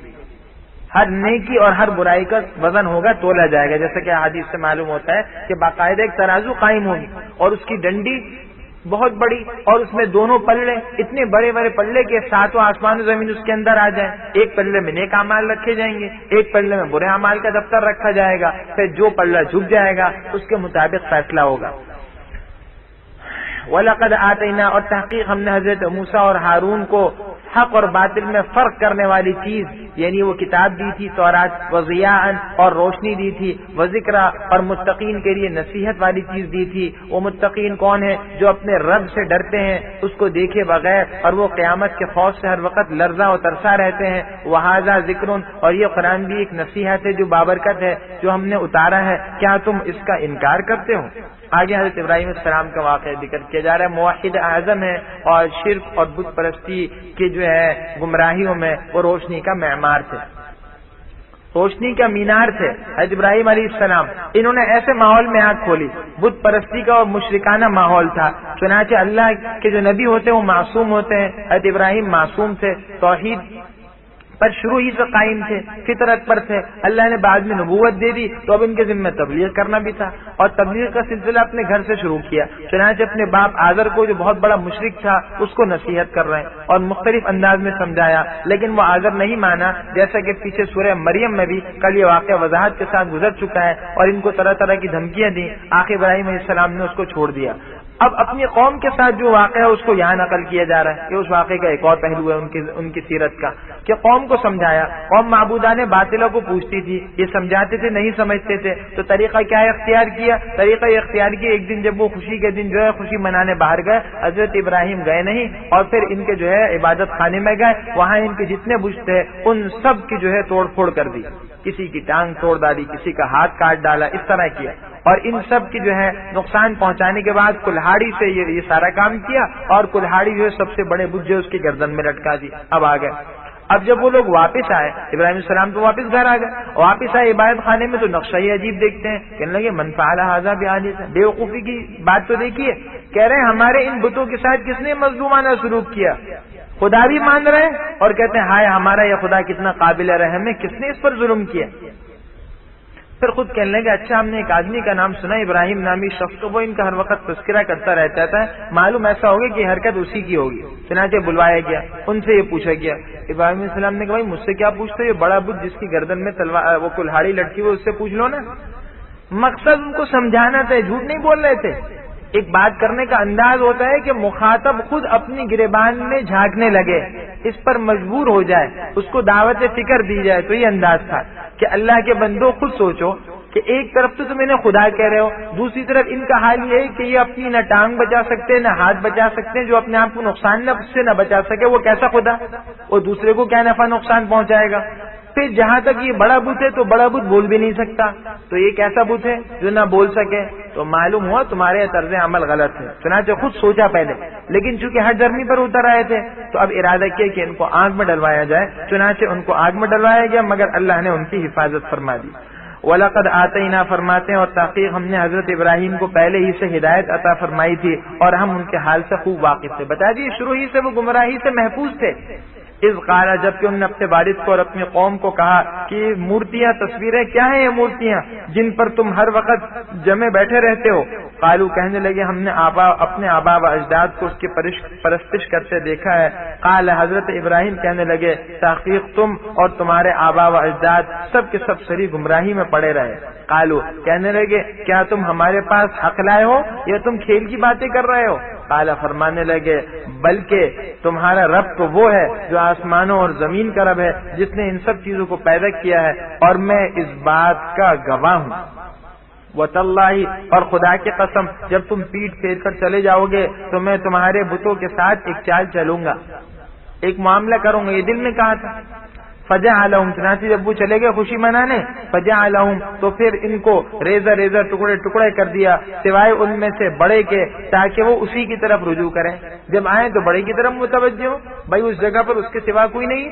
ہر نیکی اور ہر برائی کا وزن ہوگا، تولا جائے گا، جیسا کہ حدیث سے معلوم ہوتا ہے کہ باقاعدہ ایک ترازو قائم ہوگی اور اس کی ڈنڈی بہت بڑی، اور اس میں دونوں پلڑے اتنے بڑے بڑے پلڑے کے ساتوں آسمان و زمین اس کے اندر آ جائیں۔ ایک پلڑے میں نیک اعمال رکھے جائیں گے، ایک پلڑے میں برے اعمال کا دفتر رکھا جائے گا، پھر جو پلڑا جھک جائے گا اس کے مطابق فیصلہ ہوگا۔ وَلَقَدْ آتَيْنَا، اور تحقیق ہم نے حضرت موسیٰ اور ہارون کو حق اور باطل میں فرق کرنے والی چیز یعنی وہ کتاب دی تھی تورات، وضیاءً، اور روشنی دی تھی، وذکرا، اور متقین کے لیے نصیحت والی چیز دی تھی۔ وہ متقین کون ہیں؟ جو اپنے رب سے ڈرتے ہیں اس کو دیکھے بغیر، اور وہ قیامت کے خوف سے ہر وقت لرزاں و ترسا رہتے ہیں۔ وَهَذَا ذِكْرٌ، اور یہ قرآن بھی ایک نصیحت ہے جو بابرکت ہے، جو ہم نے اتارا ہے، کیا تم اس کا انکار کرتے ہو؟ آگے حضرت ابراہیم علیہ السلام کا واقعہ ذکر کیا جا رہا ہے۔ موحد اعظم ہے اور شرک اور بت پرستی کے جو ہے گمراہیوں میں وہ روشنی کا معمار تھے، روشنی کا مینار تھے حضرت ابراہیم علیہ السلام۔ انہوں نے ایسے ماحول میں آنکھ کھولی، بت پرستی کا اور مشرکانہ ماحول تھا، چنانچہ اللہ کے جو نبی ہوتے ہیں وہ معصوم ہوتے ہیں، حضرت ابراہیم معصوم تھے، توحید پر شروع ہی سے قائم تھے، فطرت پر تھے۔ اللہ نے بعد میں نبوت دے دی تو اب ان کے ذمہ تبلیغ کرنا بھی تھا، اور تبلیغ کا سلسلہ اپنے گھر سے شروع کیا۔ چنانچہ اپنے باپ آزر کو جو بہت بڑا مشرک تھا اس کو نصیحت کر رہے ہیں اور مختلف انداز میں سمجھایا، لیکن وہ آزر نہیں مانا، جیسا کہ پیچھے سورہ مریم میں بھی کل یہ واقعہ وضاحت کے ساتھ گزر چکا ہے، اور ان کو طرح طرح کی دھمکیاں دیں، آخر ابراہیم علیہ السلام نے اس کو چھوڑ دیا۔ اب اپنی قوم کے ساتھ جو واقعہ ہے اس کو یہاں نقل کیا جا رہا ہے، یہ اس واقعے کا ایک اور پہلو ہے ان کی سیرت کا، کہ قوم کو سمجھایا۔ قوم معبودان باطلہ کو پوچھتی تھی، یہ سمجھاتے تھے نہیں سمجھتے تھے، تو طریقہ کیا اختیار کیا؟ طریقہ اختیار کیا، ایک دن جب وہ خوشی کے دن جو ہے خوشی منانے باہر گئے، حضرت ابراہیم گئے نہیں، اور پھر ان کے جو ہے عبادت خانے میں گئے، وہاں ان کے جتنے بت تھے ان سب کی جو ہے توڑ پھوڑ کر دی، کسی کی ٹانگ توڑ ڈالی، کسی کا ہاتھ کاٹ ڈالا، اس طرح کیا، اور ان سب کی جو ہے نقصان پہنچانے کے بعد کلہاڑی سے یہ سارا کام کیا، اور کلہاڑی جو ہے سب سے بڑے بت جو اس کی گردن میں لٹکا دی۔ اب آ گئے، اب جب وہ لوگ واپس آئے، ابراہیم علیہ السلام تو واپس گھر آ گئے، واپس آئے عبادت خانے میں تو نقشہ ہی عجیب دیکھتے ہیں، کہنے لگے من فعل ھذا بآلہتنا، بے وقوفی کی بات تو دیکھیے، کہہ رہے ہیں ہمارے ان بتوں کے ساتھ کس نے مظلومانہ سلوک کیا، خدا بھی مان رہے ہیں اور کہتے ہیں ہائے ہمارا یہ خدا کتنا قابل رحم ہے، کس نے اس پر ظلم کیا؟ پھر خود کہنے لگے اچھا ہم نے ایک آدمی کا نام سنا ابراہیم نامی شخص کو، وہ ان کا ہر وقت تذکرہ کرتا رہتا تھا، معلوم ایسا ہوگا کہ حرکت اسی کی ہوگی، چنانچہ بلوایا گیا، ان سے یہ پوچھا گیا۔ ابراہیم علیہ السلام نے کہا بھائی مجھ سے کیا پوچھتے، یہ بڑا بت جس کی گردن میں تلوار وہ کلہاڑی لٹکی ہوئی اس سے پوچھ لو نا۔ مقصد ان کو سمجھانا تھا، جھوٹ نہیں بول رہے تھے۔ ایک بات کرنے کا انداز ہوتا ہے کہ مخاطب خود اپنی گریبان میں جھانکنے لگے اس پر مجبور ہو جائے، اس کو دعوت فکر دی جائے، تو یہ انداز تھا کہ اللہ کے بندوں خود سوچو کہ ایک طرف تو تم انہیں خدا کہہ رہے ہو، دوسری طرف ان کا حال یہ ہے کہ یہ اپنی نہ ٹانگ بچا سکتے نہ ہاتھ بچا سکتے، جو اپنے آپ کو نقصان سے نہ بچا سکے وہ کیسا خدا، اور دوسرے کو کیا نفع نقصان پہنچائے گا۔ پھر جہاں تک یہ بڑا بت ہے تو بڑا بت بول بھی نہیں سکتا، تو یہ کیسا بت ہے جو نہ بول سکے؟ تو معلوم ہوا تمہارے طرز عمل غلط ہے، چنانچہ خود سوچا پہلے، لیکن چونکہ ہر جرمی پر اتر آئے تھے تو اب ارادہ کیا کہ ان کو آگ میں ڈلوایا جائے، چنانچہ ان کو آگ میں ڈلوایا گیا، مگر اللہ نے ان کی حفاظت فرما دی۔ وَلَقَدْ آتَيْنَا فرماتے ہیں، اور تحقیق ہم نے حضرت ابراہیم کو پہلے ہی سے ہدایت عطا فرمائی تھی، اور ہم ان کے حال سے خوب واقف تھے، بتا دیے شروع ہی سے وہ گمراہی سے محفوظ تھے۔ اذ قال، جبکہ انہوں نے اپنے والد کو اور اپنی قوم کو کہا کہ مورتیاں، تصویریں کیا ہیں یہ مورتیاں جن پر تم ہر وقت جمے بیٹھے رہتے ہو؟ قالو، کہنے لگے ہم نے اپنے آبا و اجداد کو اس کی پرستش کرتے دیکھا ہے۔ قال، حضرت ابراہیم کہنے لگے تحقیق تم اور تمہارے آبا و اجداد سب کے سب سری گمراہی میں پڑے رہے۔ قالو، کہنے لگے کیا تم ہمارے پاس حق لائے ہو یا تم کھیل کی باتیں کر رہے ہو؟ قال، فرمانے لگے بلکہ تمہارا رب تو وہ ہے جو آسمانوں اور زمین کا رب ہے، جس نے ان سب چیزوں کو پیدا کیا ہے، اور میں اس بات کا گواہ ہوں۔ وَتَاللَّهِ، اور خدا کی قسم، جب تم پیٹ پھیر کر چلے جاؤ گے تو میں تمہارے بتوں کے ساتھ ایک چال چلوں گا، ایک معاملہ کروں گا۔ یہ دل میں کہا تھا۔ فَجَعَلَهُمْ، چنانچہ جب وہ چلے گئے خوشی منانے، فَجَعَلَهُمْ، تو پھر ان کو ریزہ ریزہ ٹکڑے ٹکڑے کر دیا، سوائے ان میں سے بڑے کے، تاکہ وہ اسی کی طرف رجوع کریں۔ جب آئیں تو بڑے کی طرف متوجہ ہو، بھائی اس جگہ پر اس کے سوا کوئی نہیں،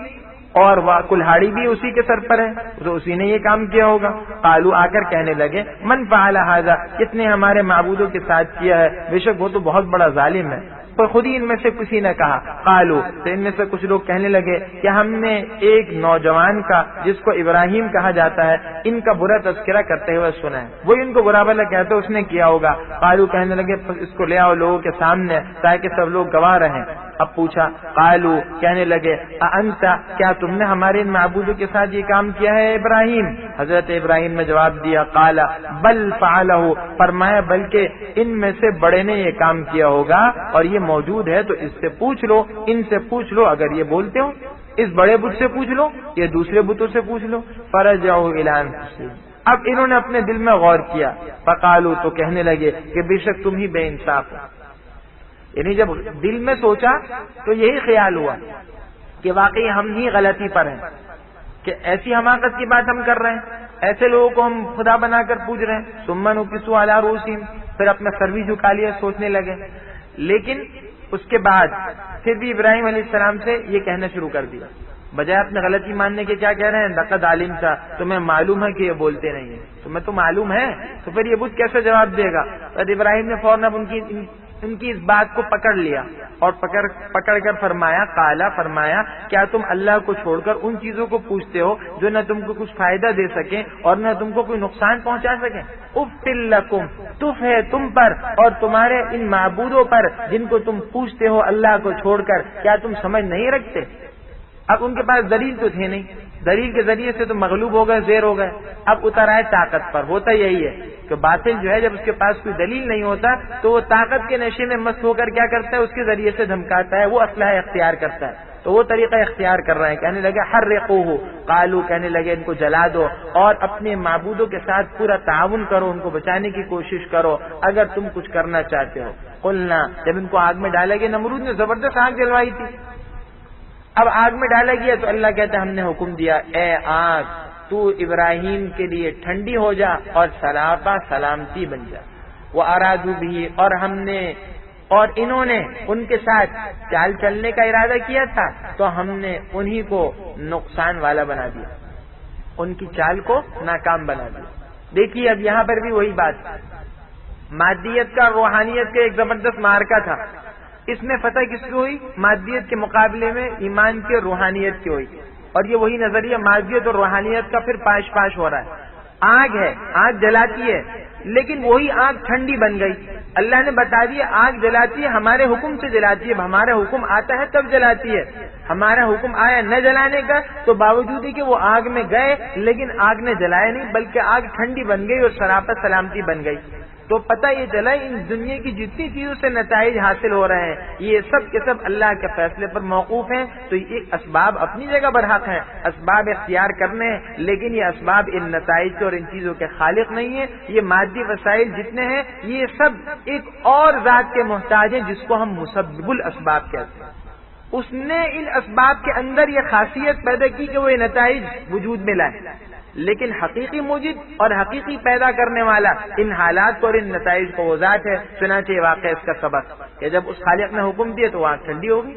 اور وہ کلہاڑی بھی اسی کے سر پر ہے، تو اسی نے یہ کام کیا ہوگا۔ قالو، آ کر کہنے لگے من فعل ھذا، کس نے ہمارے معبودوں کے ساتھ کیا ہے، بے شک وہ تو بہت بڑا ظالم ہے۔ پر خود ہی ان میں سے کسی نے کہا، قالو، تو ان میں سے کچھ لوگ کہنے لگے کہ ہم نے ایک نوجوان کا جس کو ابراہیم کہا جاتا ہے ان کا برا تذکرہ کرتے ہوئے سنا ہے، وہی ان کو برا بھلا کہتے اس نے کیا ہوگا۔ قالو، کہنے لگے اس کو لے آؤ لوگوں کے سامنے تاکہ سب لوگ گواہ رہیں۔ اب پوچھا، قالو، کہنے لگے اانت، کیا تم نے ہمارے ان معبودوں کے ساتھ یہ کام کیا ہے ابراہیم؟ حضرت ابراہیم نے جواب دیا، قال بل فعلہ، فرمایا بلکہ ان میں سے بڑے نے یہ کام کیا ہوگا، اور یہ موجود ہے تو اس سے پوچھ لو، ان سے پوچھ لو اگر یہ بولتے ہو، اس بڑے بت سے پوچھ لو یا دوسرے بتوں سے پوچھ لو۔ فرجعوا الی انفسہم، اب انہوں نے اپنے دل میں غور کیا، فقالو، تو کہنے لگے کہ بے شک تم ہی بے انصاف ہو۔ یعنی جب دل میں سوچا تو یہی خیال ہوا کہ واقعی ہم ہی غلطی پر ہیں، کہ ایسی حماقت کی بات ہم کر رہے ہیں، ایسے لوگوں کو ہم خدا بنا کر پوج رہے ہیں۔ ثم نکسوا علی رؤوسہم، پھر اپنا سر بھی جھکا لیا، سوچنے لگے۔ لیکن اس کے بعد پھر بھی ابراہیم علیہ السلام سے یہ کہنا شروع کر دیا، بجائے اپنے غلطی ماننے کے کیا کہہ رہے ہیں، لقد علمت، تمہیں معلوم ہے کہ یہ بولتے نہیں ہیں، تمہیں تو معلوم ہے، تو پھر یہ بت کیسے جواب دے گا؟ تو ابراہیم نے فوراً ان کی اس بات کو پکڑ لیا اور پکڑ کر فرمایا، قالا، فرمایا کیا تم اللہ کو چھوڑ کر ان چیزوں کو پوچھتے ہو جو نہ تم کو کچھ فائدہ دے سکیں اور نہ تم کو کوئی نقصان پہنچا سکیں؟ اف لکم، تف ہے تم پر اور تمہارے ان معبودوں پر جن کو تم پوچھتے ہو اللہ کو چھوڑ کر، کیا تم سمجھ نہیں رکھتے؟ اب ان کے پاس دلیل تو تھے نہیں، دلیل کے ذریعے سے تو مغلوب ہو گئے، زیر ہو گئے، اب اتر آئے طاقت پر۔ ہوتا یہی ہے کہ باطل جو ہے جب اس کے پاس کوئی دلیل نہیں ہوتا تو وہ طاقت کے نشے میں مست ہو کر کیا کرتا ہے، اس کے ذریعے سے دھمکاتا ہے، وہ اسلحہ اختیار کرتا ہے، تو وہ طریقہ اختیار کر رہے ہیں۔ کہنے لگے حرقوہ، قالو، کہنے لگے ان کو جلا دو اور اپنے معبودوں کے ساتھ پورا تعاون کرو، ان کو بچانے کی کوشش کرو اگر تم کچھ کرنا چاہتے ہو۔ قلنا، جب ان کو آگ میں ڈالا گیا، نمرود نے زبردست آگ جلوائی تھی، اب آگ میں ڈالا گیا تو اللہ کہتا ہے ہم نے حکم دیا، اے آگ تو ابراہیم کے لیے ٹھنڈی ہو جا اور سلامتی بن جا۔ وہ ارادو بھی، اور انہوں نے ان کے ساتھ چال چلنے کا ارادہ کیا تھا تو ہم نے انہی کو نقصان والا بنا دیا، ان کی چال کو ناکام بنا دیا۔ دیکھیے اب یہاں پر بھی وہی بات، مادیت کا روحانیت کا ایک زبردست معرکہ تھا، اس میں فتح کس کی ہوئی؟ مادیت کے مقابلے میں ایمان کی اور روحانیت کی ہوئی، اور یہ وہی نظریہ مادیت اور روحانیت کا پھر پاش پاش ہو رہا ہے۔ آگ ہے، آگ جلاتی ہے، لیکن وہی آگ ٹھنڈی بن گئی۔ اللہ نے بتا دیا آگ جلاتی ہے، ہمارے حکم سے جلاتی ہے، ہمارا حکم آتا ہے تب جلاتی ہے، ہمارا حکم آیا نہ جلانے کا تو باوجود ہی کہ وہ آگ میں گئے لیکن آگ نے جلایا نہیں، بلکہ آگ ٹھنڈی بن گئی اور سلامتی بن گئی۔ تو پتہ یہ چلا ان دنیا کی جتنی چیزوں سے نتائج حاصل ہو رہے ہیں یہ سب کے سب اللہ کے فیصلے پر موقوف ہیں. تو یہ اسباب اپنی جگہ برحق ہیں, اسباب اختیار کرنے ہیں, لیکن یہ اسباب ان نتائج کے اور ان چیزوں کے خالق نہیں ہیں. یہ مادی وسائل جتنے ہیں یہ سب ایک اور ذات کے محتاج ہیں جس کو ہم مسبب الاسباب کہتے ہیں. اس نے ان اسباب کے اندر یہ خاصیت پیدا کی کہ وہ یہ نتائج وجود میں لائے, لیکن حقیقی موجد اور حقیقی پیدا کرنے والا ان حالات کو اور ان نتائج کو وہ ذات ہے. چنانچہ یہ واقعہ اس کا سبق کہ جب اس خالق نے حکم دیا تو آگ ٹھنڈی ہوگی.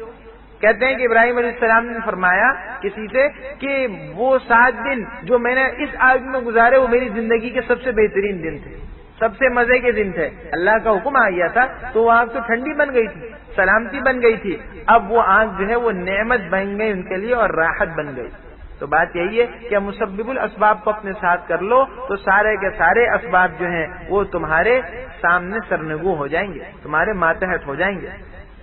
کہتے ہیں کہ ابراہیم علیہ السلام نے فرمایا کسی سے کہ وہ 7 دن جو میں نے اس آگ میں گزارے وہ میری زندگی کے سب سے بہترین دن تھے, سب سے مزے کے دن تھے. اللہ کا حکم آ گیا تھا تو وہ آگ تو ٹھنڈی بن گئی تھی, سلامتی بن گئی تھی. اب وہ آگ جو ہے وہ نعمت بن گئی ان کے لیے اور راحت بن گئی. تو بات یہی ہے کہ مسبب الاسباب کو اپنے ساتھ کر لو تو سارے کے سارے اسباب جو ہیں وہ تمہارے سامنے سرنگو ہو جائیں گے, تمہارے ماتحت ہو جائیں گے.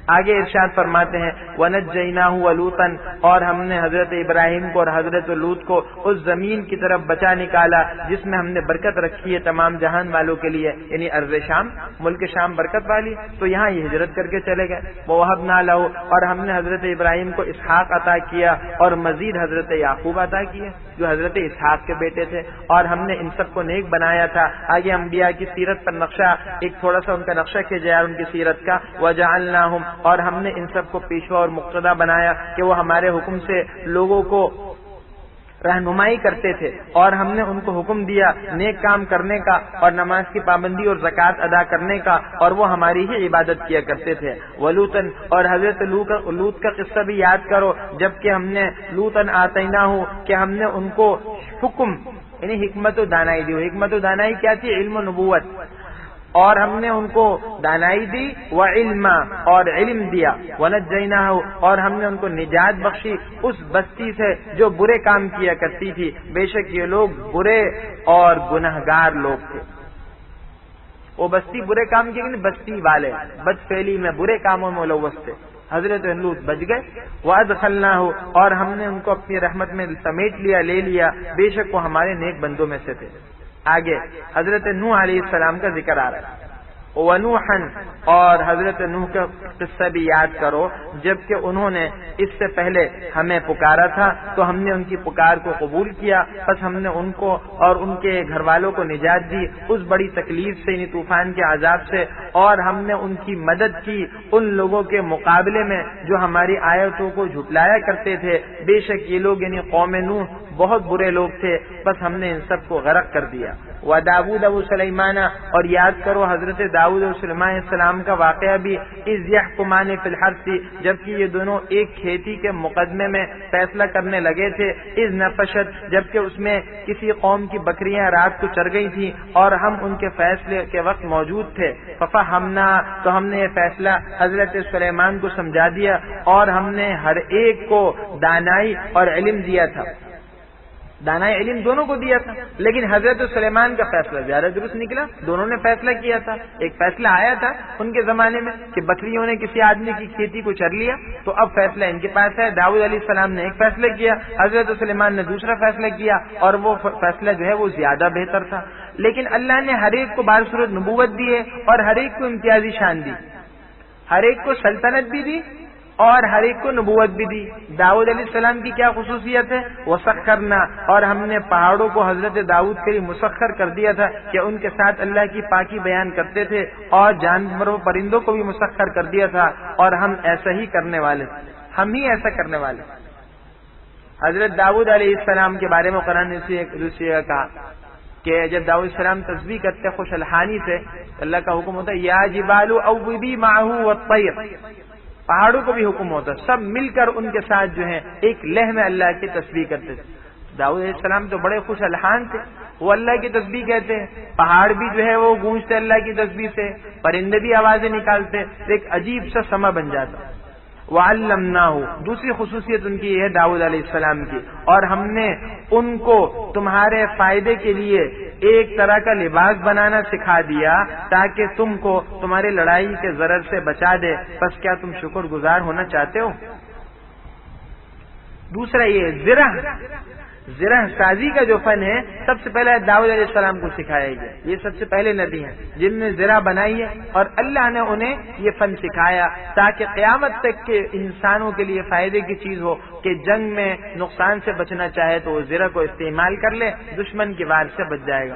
آگے ارشاد فرماتے ہیں وَنَجَّيْنَاهُ وَلُوطًا, اور ہم نے حضرت ابراہیم کو اور حضرت لوط کو اس زمین کی طرف بچا نکالا جس میں ہم نے برکت رکھی ہے تمام جہان والوں کے لیے, یعنی ارض شام, ملک شام برکت والی. تو یہاں یہ ہجرت کر کے چلے گئے. وَوَهَبْنَا لَهُ, اور ہم نے حضرت ابراہیم کو اسحاق عطا کیا اور مزید حضرت یعقوب عطا کیے جو حضرت اسحاق کے بیٹے تھے, اور ہم نے ان سب کو نیک بنایا تھا. آگے انبیاء کی سیرت پر نقشہ ایک تھوڑا سا ان کا نقشہ کیا جائے ان کی سیرت کا. وَجَعَلْنَاهُمْ, اور ہم نے ان سب کو پیشوا اور مقتدا بنایا کہ وہ ہمارے حکم سے لوگوں کو رہنمائی کرتے تھے, اور ہم نے ان کو حکم دیا نیک کام کرنے کا اور نماز کی پابندی اور زکوٰۃ ادا کرنے کا, اور وہ ہماری ہی عبادت کیا کرتے تھے. ولوطن, اور حضرت لوط کا قصہ بھی یاد کرو جبکہ ہم نے لوطن آتیناہ کہ ہم نے ان کو حکم یعنی حکمت و دانائی دی. حکمت و دانائی کیا تھی؟ علم و نبوت, اور ہم نے ان کو دانائی دی وعلم, اور علم دیا. وَنَجَّيْنَاهُ, اور ہم نے ان کو نجات بخشی اس بستی سے جو برے کام کیا کرتی تھی. بے شک یہ لوگ برے اور گنہگار لوگ تھے. وہ بستی برے کام کی بستی والے بد فعلی میں برے کاموں میں ملوث تھے. حضرت لوط بچ گئے. وَأَدْخَلْنَاهُ, اور ہم نے ان کو اپنی رحمت میں سمیٹ لیا, لے لیا, بے شک وہ ہمارے نیک بندوں میں سے تھے. آگے حضرت نوح علیہ السلام کا ذکر آ رہا ہے. وَنُوحًا, اور حضرت نوح کا قصہ بھی یاد کرو جبکہ انہوں نے اس سے پہلے ہمیں پکارا تھا تو ہم نے ان کی پکار کو قبول کیا, بس ہم نے ان کو اور ان کے گھر والوں کو نجات دی اس بڑی تکلیف سے, یعنی طوفان کے عذاب سے, اور ہم نے ان کی مدد کی ان لوگوں کے مقابلے میں جو ہماری آیتوں کو جھٹلایا کرتے تھے. بے شک یہ لوگ یعنی قوم نوح بہت برے لوگ تھے, بس ہم نے ان سب کو غرق کر دیا. وَدَاوُودَ وَسُلَيْمَانَ, اور یاد کرو حضرت داؤد اور سلیمان علیہ السلام کا واقعہ بھی. اِذْ يَحْكُمَانِ فِي الْحَرْثِ, جبکہ یہ دونوں ایک کھیتی کے مقدمے میں فیصلہ کرنے لگے تھے. اِذْ نَفَشَتْ, جبکہ اس میں کسی قوم کی بکریاں رات کو چر گئی تھیں اور ہم ان کے فیصلے کے وقت موجود تھے. فَفَهَمْنَا, تو ہم نے یہ فیصلہ حضرت سلیمان کو سمجھا دیا اور ہم نے ہر ایک کو دانائی اور علم دیا تھا. دانائی علم دونوں کو دیا تھا, لیکن حضرت سلیمان کا فیصلہ زیادہ درست نکلا. دونوں نے فیصلہ کیا تھا. ایک فیصلہ آیا تھا ان کے زمانے میں کہ بکریوں نے کسی آدمی کی کھیتی کو چر لیا, تو اب فیصلہ ان کے پاس ہے. داؤد علیہ السلام نے ایک فیصلہ کیا, حضرت سلیمان نے دوسرا فیصلہ کیا, اور وہ فیصلہ جو ہے وہ زیادہ بہتر تھا. لیکن اللہ نے ہر ایک کو بارصورت نبوت دی ہے اور ہر ایک کو امتیازی شان دی, ہر ایک کو سلطنت بھی دی اور ہر ایک کو نبوت بھی دی. داؤد علیہ السلام کی کیا خصوصیت ہے؟ وَسَخَّرْنَا, اور ہم نے پہاڑوں کو حضرت داؤد کے لیے مسخر کر دیا تھا کہ ان کے ساتھ اللہ کی پاکی بیان کرتے تھے, اور جانوروں پرندوں کو بھی مسخر کر دیا تھا, اور ہم ایسا ہی کرنے والے, ہم ہی ایسا کرنے والے. حضرت داؤد علیہ السلام کے بارے میں قرآن نے کہا کہ جب داؤد علیہ السلام تسبیح کرتے خوش الحانی سے, اللہ کا حکم ہوتا ہے یا جبال اوبی معه والطیر, پہاڑوں کو بھی حکم ہوتا ہے سب مل کر ان کے ساتھ جو ہے ایک لہ میں اللہ کی تسبیح کرتے تھے. داؤد علیہ السلام تو بڑے خوش الحان تھے, وہ اللہ کی تسبیح کہتے ہیں, پہاڑ بھی جو ہے وہ گونجتے اللہ کی تسبیح سے, پرندے بھی آوازیں نکالتے, ایک عجیب سا سما بن جاتا. وَعَلَّمْنَاهُ, دوسری خصوصیت ان کی یہ ہے داؤد علیہ السلام کی, اور ہم نے ان کو تمہارے فائدے کے لیے ایک طرح کا لباس بنانا سکھا دیا تاکہ تم کو تمہاری لڑائی کے ضرر سے بچا دے. بس کیا تم شکر گزار ہونا چاہتے ہو؟ دوسرا یہ زرہ سازی کا جو فن ہے سب سے پہلے داؤد علیہ السلام کو سکھایا گیا. یہ سب سے پہلے نبی ہیں جن نے زرہ بنائی ہے اور اللہ نے انہیں یہ فن سکھایا تاکہ قیامت تک کے انسانوں کے لیے فائدے کی چیز ہو کہ جنگ میں نقصان سے بچنا چاہے تو وہ زرہ کو استعمال کر لے، دشمن کی وار سے بچ جائے گا.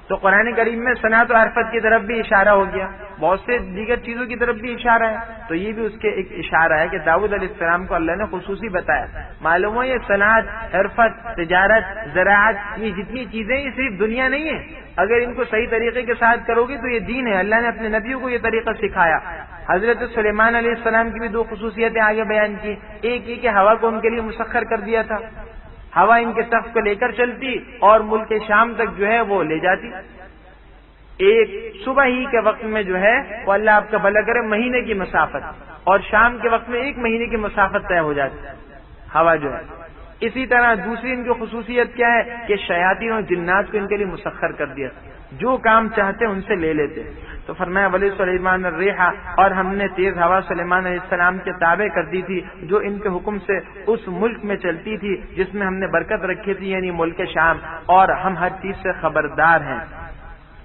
تو قرآن کریم میں صنعت و حرفت کی طرف بھی اشارہ ہو گیا، بہت سے دیگر چیزوں کی طرف بھی اشارہ ہے. تو یہ بھی اس کے ایک اشارہ ہے کہ داؤد علیہ السلام کو اللہ نے خصوصی بتایا. معلوم ہو یہ صنعت، حرفت، تجارت، زراعت، یہ جتنی چیزیں یہ صرف دنیا نہیں ہے، اگر ان کو صحیح طریقے کے ساتھ کرو گے تو یہ دین ہے. اللہ نے اپنے نبیوں کو یہ طریقہ سکھایا. حضرت سلیمان علیہ السلام کی بھی دو خصوصیتیں آگے بیان کی. ایک یہ کہ ہوا کو ان کے لیے مسخر کر دیا تھا، ہوا ان کے تخت کو لے کر چلتی اور ملک شام تک جو ہے وہ لے جاتی. ایک صبح ہی کے وقت میں جو ہے وہ اللہ آپ کا بھلا کرے مہینے کی مسافت، اور شام کے وقت میں 1 مہینے کی مسافت طے ہو جاتی ہوا جو ہے. اسی طرح دوسری ان کی خصوصیت کیا ہے کہ شیاطین اور جنات کو ان کے لیے مسخر کر دیا، جو کام چاہتے ان سے لے لیتے. تو فرمایا ولی سلیمان الریحہ، اور ہم نے تیز ہوا سلیمان علیہ السلام کے تابع کر دی تھی جو ان کے حکم سے اس ملک میں چلتی تھی جس میں ہم نے برکت رکھی تھی، یعنی ملک شام، اور ہم ہر چیز سے خبردار ہیں.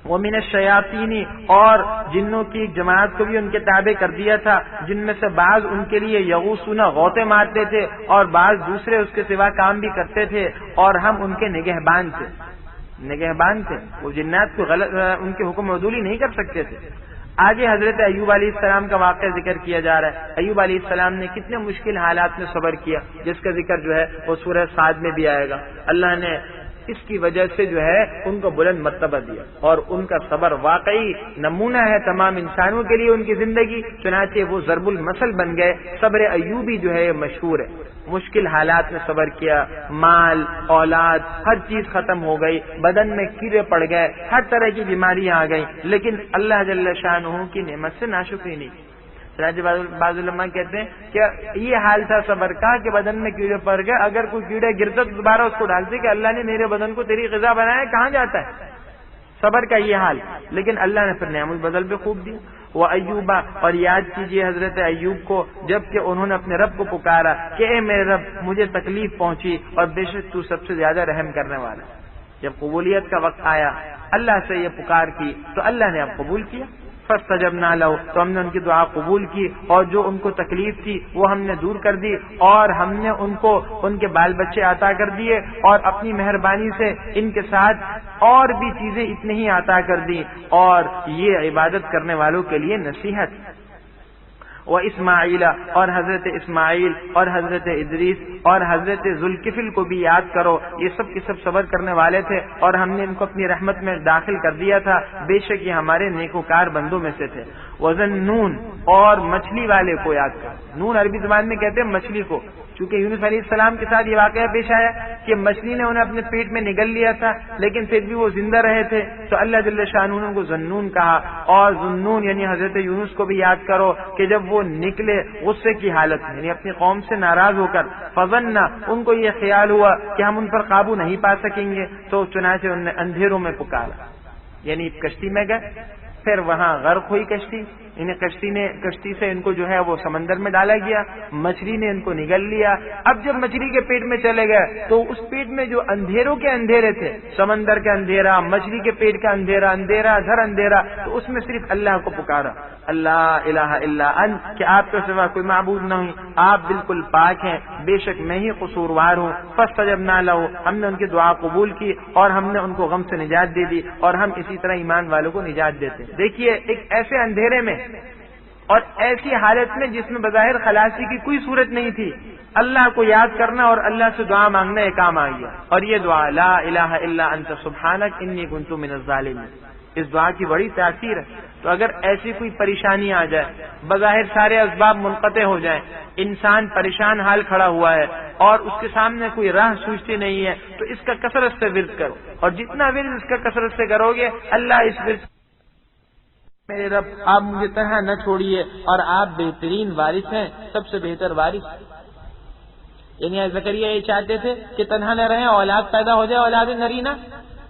ومن الشیاطین، اور جنوں کی ایک جماعت کو بھی ان کے تابع کر دیا تھا جن میں سے بعض ان کے لیے یغوسون غوطے مارتے تھے اور بعض دوسرے اس کے سوا کام بھی کرتے تھے، اور ہم ان کے نگہبان تھے. وہ جنات کو غلط ان کے حکم عدولی نہیں کر سکتے تھے. آگے حضرت ایوب علیہ السلام کا واقعہ ذکر کیا جا رہا ہے. ایوب علیہ السلام نے کتنے مشکل حالات میں صبر کیا، جس کا ذکر جو ہے وہ سورہ صاد میں بھی آئے گا. اللہ نے اس کی وجہ سے جو ہے ان کو بلند مرتبہ دیا، اور ان کا صبر واقعی نمونہ ہے تمام انسانوں کے لیے ان کی زندگی. چنانچہ وہ ضرب المثل بن گئے. صبر ایوبی جو ہے یہ مشہور ہے. مشکل حالات میں صبر کیا، مال، اولاد، ہر چیز ختم ہو گئی، بدن میں کیڑے پڑ گئے، ہر طرح کی بیماریاں آ گئیں، لیکن اللہ جل شانہ کی نعمت سے ناشکری نہیں کی. بعض علماء کہتے ہیں کہ یہ حال تھا صبر کا کہ بدن میں کیڑے پڑ گئے، اگر کوئی کیڑے گرتا تو دوبارہ اس کو ڈالتے کہ اللہ نے میرے بدن کو تیری غذا بنایا، کہاں جاتا ہے. صبر کا یہ حال، لیکن اللہ نے پھر نعم البدل بھی خوب دی. وہ ایوبا، اور یاد کیجئے حضرت ایوب کو جب کہ انہوں نے اپنے رب کو پکارا کہ اے میرے رب مجھے تکلیف پہنچی اور بے شک تو سب سے زیادہ رحم کرنے والا. جب قبولیت کا وقت آیا اللہ سے یہ پکار کی تو اللہ نے اب قبول کیا. فاستجبنا له، تو ہم نے ان کی دعا قبول کی، اور جو ان کو تکلیف تھی وہ ہم نے دور کر دی، اور ہم نے ان کو ان کے بال بچے عطا کر دیے، اور اپنی مہربانی سے ان کے ساتھ اور بھی چیزیں اتنی ہی عطا کر دی. اور یہ عبادت کرنے والوں کے لیے نصیحت. وہ اسماعیل، اور حضرت اسماعیل اور حضرت ادریس اور حضرت ذوالکفل کو بھی یاد کرو، یہ سب کے سب صبر کرنے والے تھے اور ہم نے ان کو اپنی رحمت میں داخل کر دیا تھا، بے شک یہ ہمارے نیکوکار بندوں میں سے تھے. وذنون، اور مچھلی والے کو یاد کرو. نون عربی زبان میں کہتے ہیں مچھلی کو، چونکہ یونس علیہ السلام کے ساتھ یہ واقعہ پیش آیا کہ مچھلی نے انہیں اپنے پیٹ میں نگل لیا تھا لیکن پھر بھی وہ زندہ رہے تھے، تو اللہ جل شانہ نے ان کو ذنون کہا. اور ذنون یعنی حضرت یونس کو بھی یاد کرو کہ جب وہ نکلے غصے کی حالت میں، یعنی اپنی قوم سے ناراض ہو کر، فظن، ان کو یہ خیال ہوا کہ ہم ان پر قابو نہیں پا سکیں گے، تو چنانچہ انہوں نے اندھیروں میں پکارا، یعنی کشتی میں گئے، پھر وہاں غرق ہوئی کشتی، یعنی کشتی سے ان کو جو ہے وہ سمندر میں ڈالا گیا، مچھلی نے ان کو نگل لیا. اب جب مچھلی کے پیٹ میں چلے گئے تو اس پیٹ میں جو اندھیروں کے اندھیرے تھے، سمندر کا اندھیرا، مچھلی کے پیٹ کا اندھیرا، اندھیرا دھر اندھیرا، تو اس میں صرف اللہ کو پکارا، اللہ الہ الا انت، کہ آپ کے سوا کوئی معبود نہیں، آپ بالکل پاک ہیں، بے شک میں ہی قصوروار ہوں. فاستجبنا له، ہم نے ان کی دعا قبول کی اور ہم نے ان کو غم سے نجات دے دی، اور ہم اسی طرح ایمان والوں کو نجات دیتے ہیں. دیکھیے ایک ایسے اندھیرے میں اور ایسی حالت میں جس میں بظاہر خلاصی کی کوئی صورت نہیں تھی، اللہ کو یاد کرنا اور اللہ سے دعا مانگنا ایک کام آ گیا. اور یہ دعا لا الہ الا انت سبحانک انی کنت من الظالمین، اس دعا کی بڑی تاثیر ہے. تو اگر ایسی کوئی پریشانی آ جائے، بظاہر سارے اسباب منقطع ہو جائیں، انسان پریشان حال کھڑا ہوا ہے اور اس کے سامنے کوئی راہ سوچتی نہیں ہے، تو اس کا کثرت سے ورد کرو، اور جتنا ورد اس کا کثرت سے کرو گے اللہ اس ورد. میرے رب آپ مجھے تنہا نہ چھوڑیے، اور آپ بہترین وارث ہیں، سب سے بہتر وارث. یعنی زکریا یہ چاہتے تھے کہ تنہا نہ رہیں، اولاد پیدا ہو جائے، اولاد نرینہ،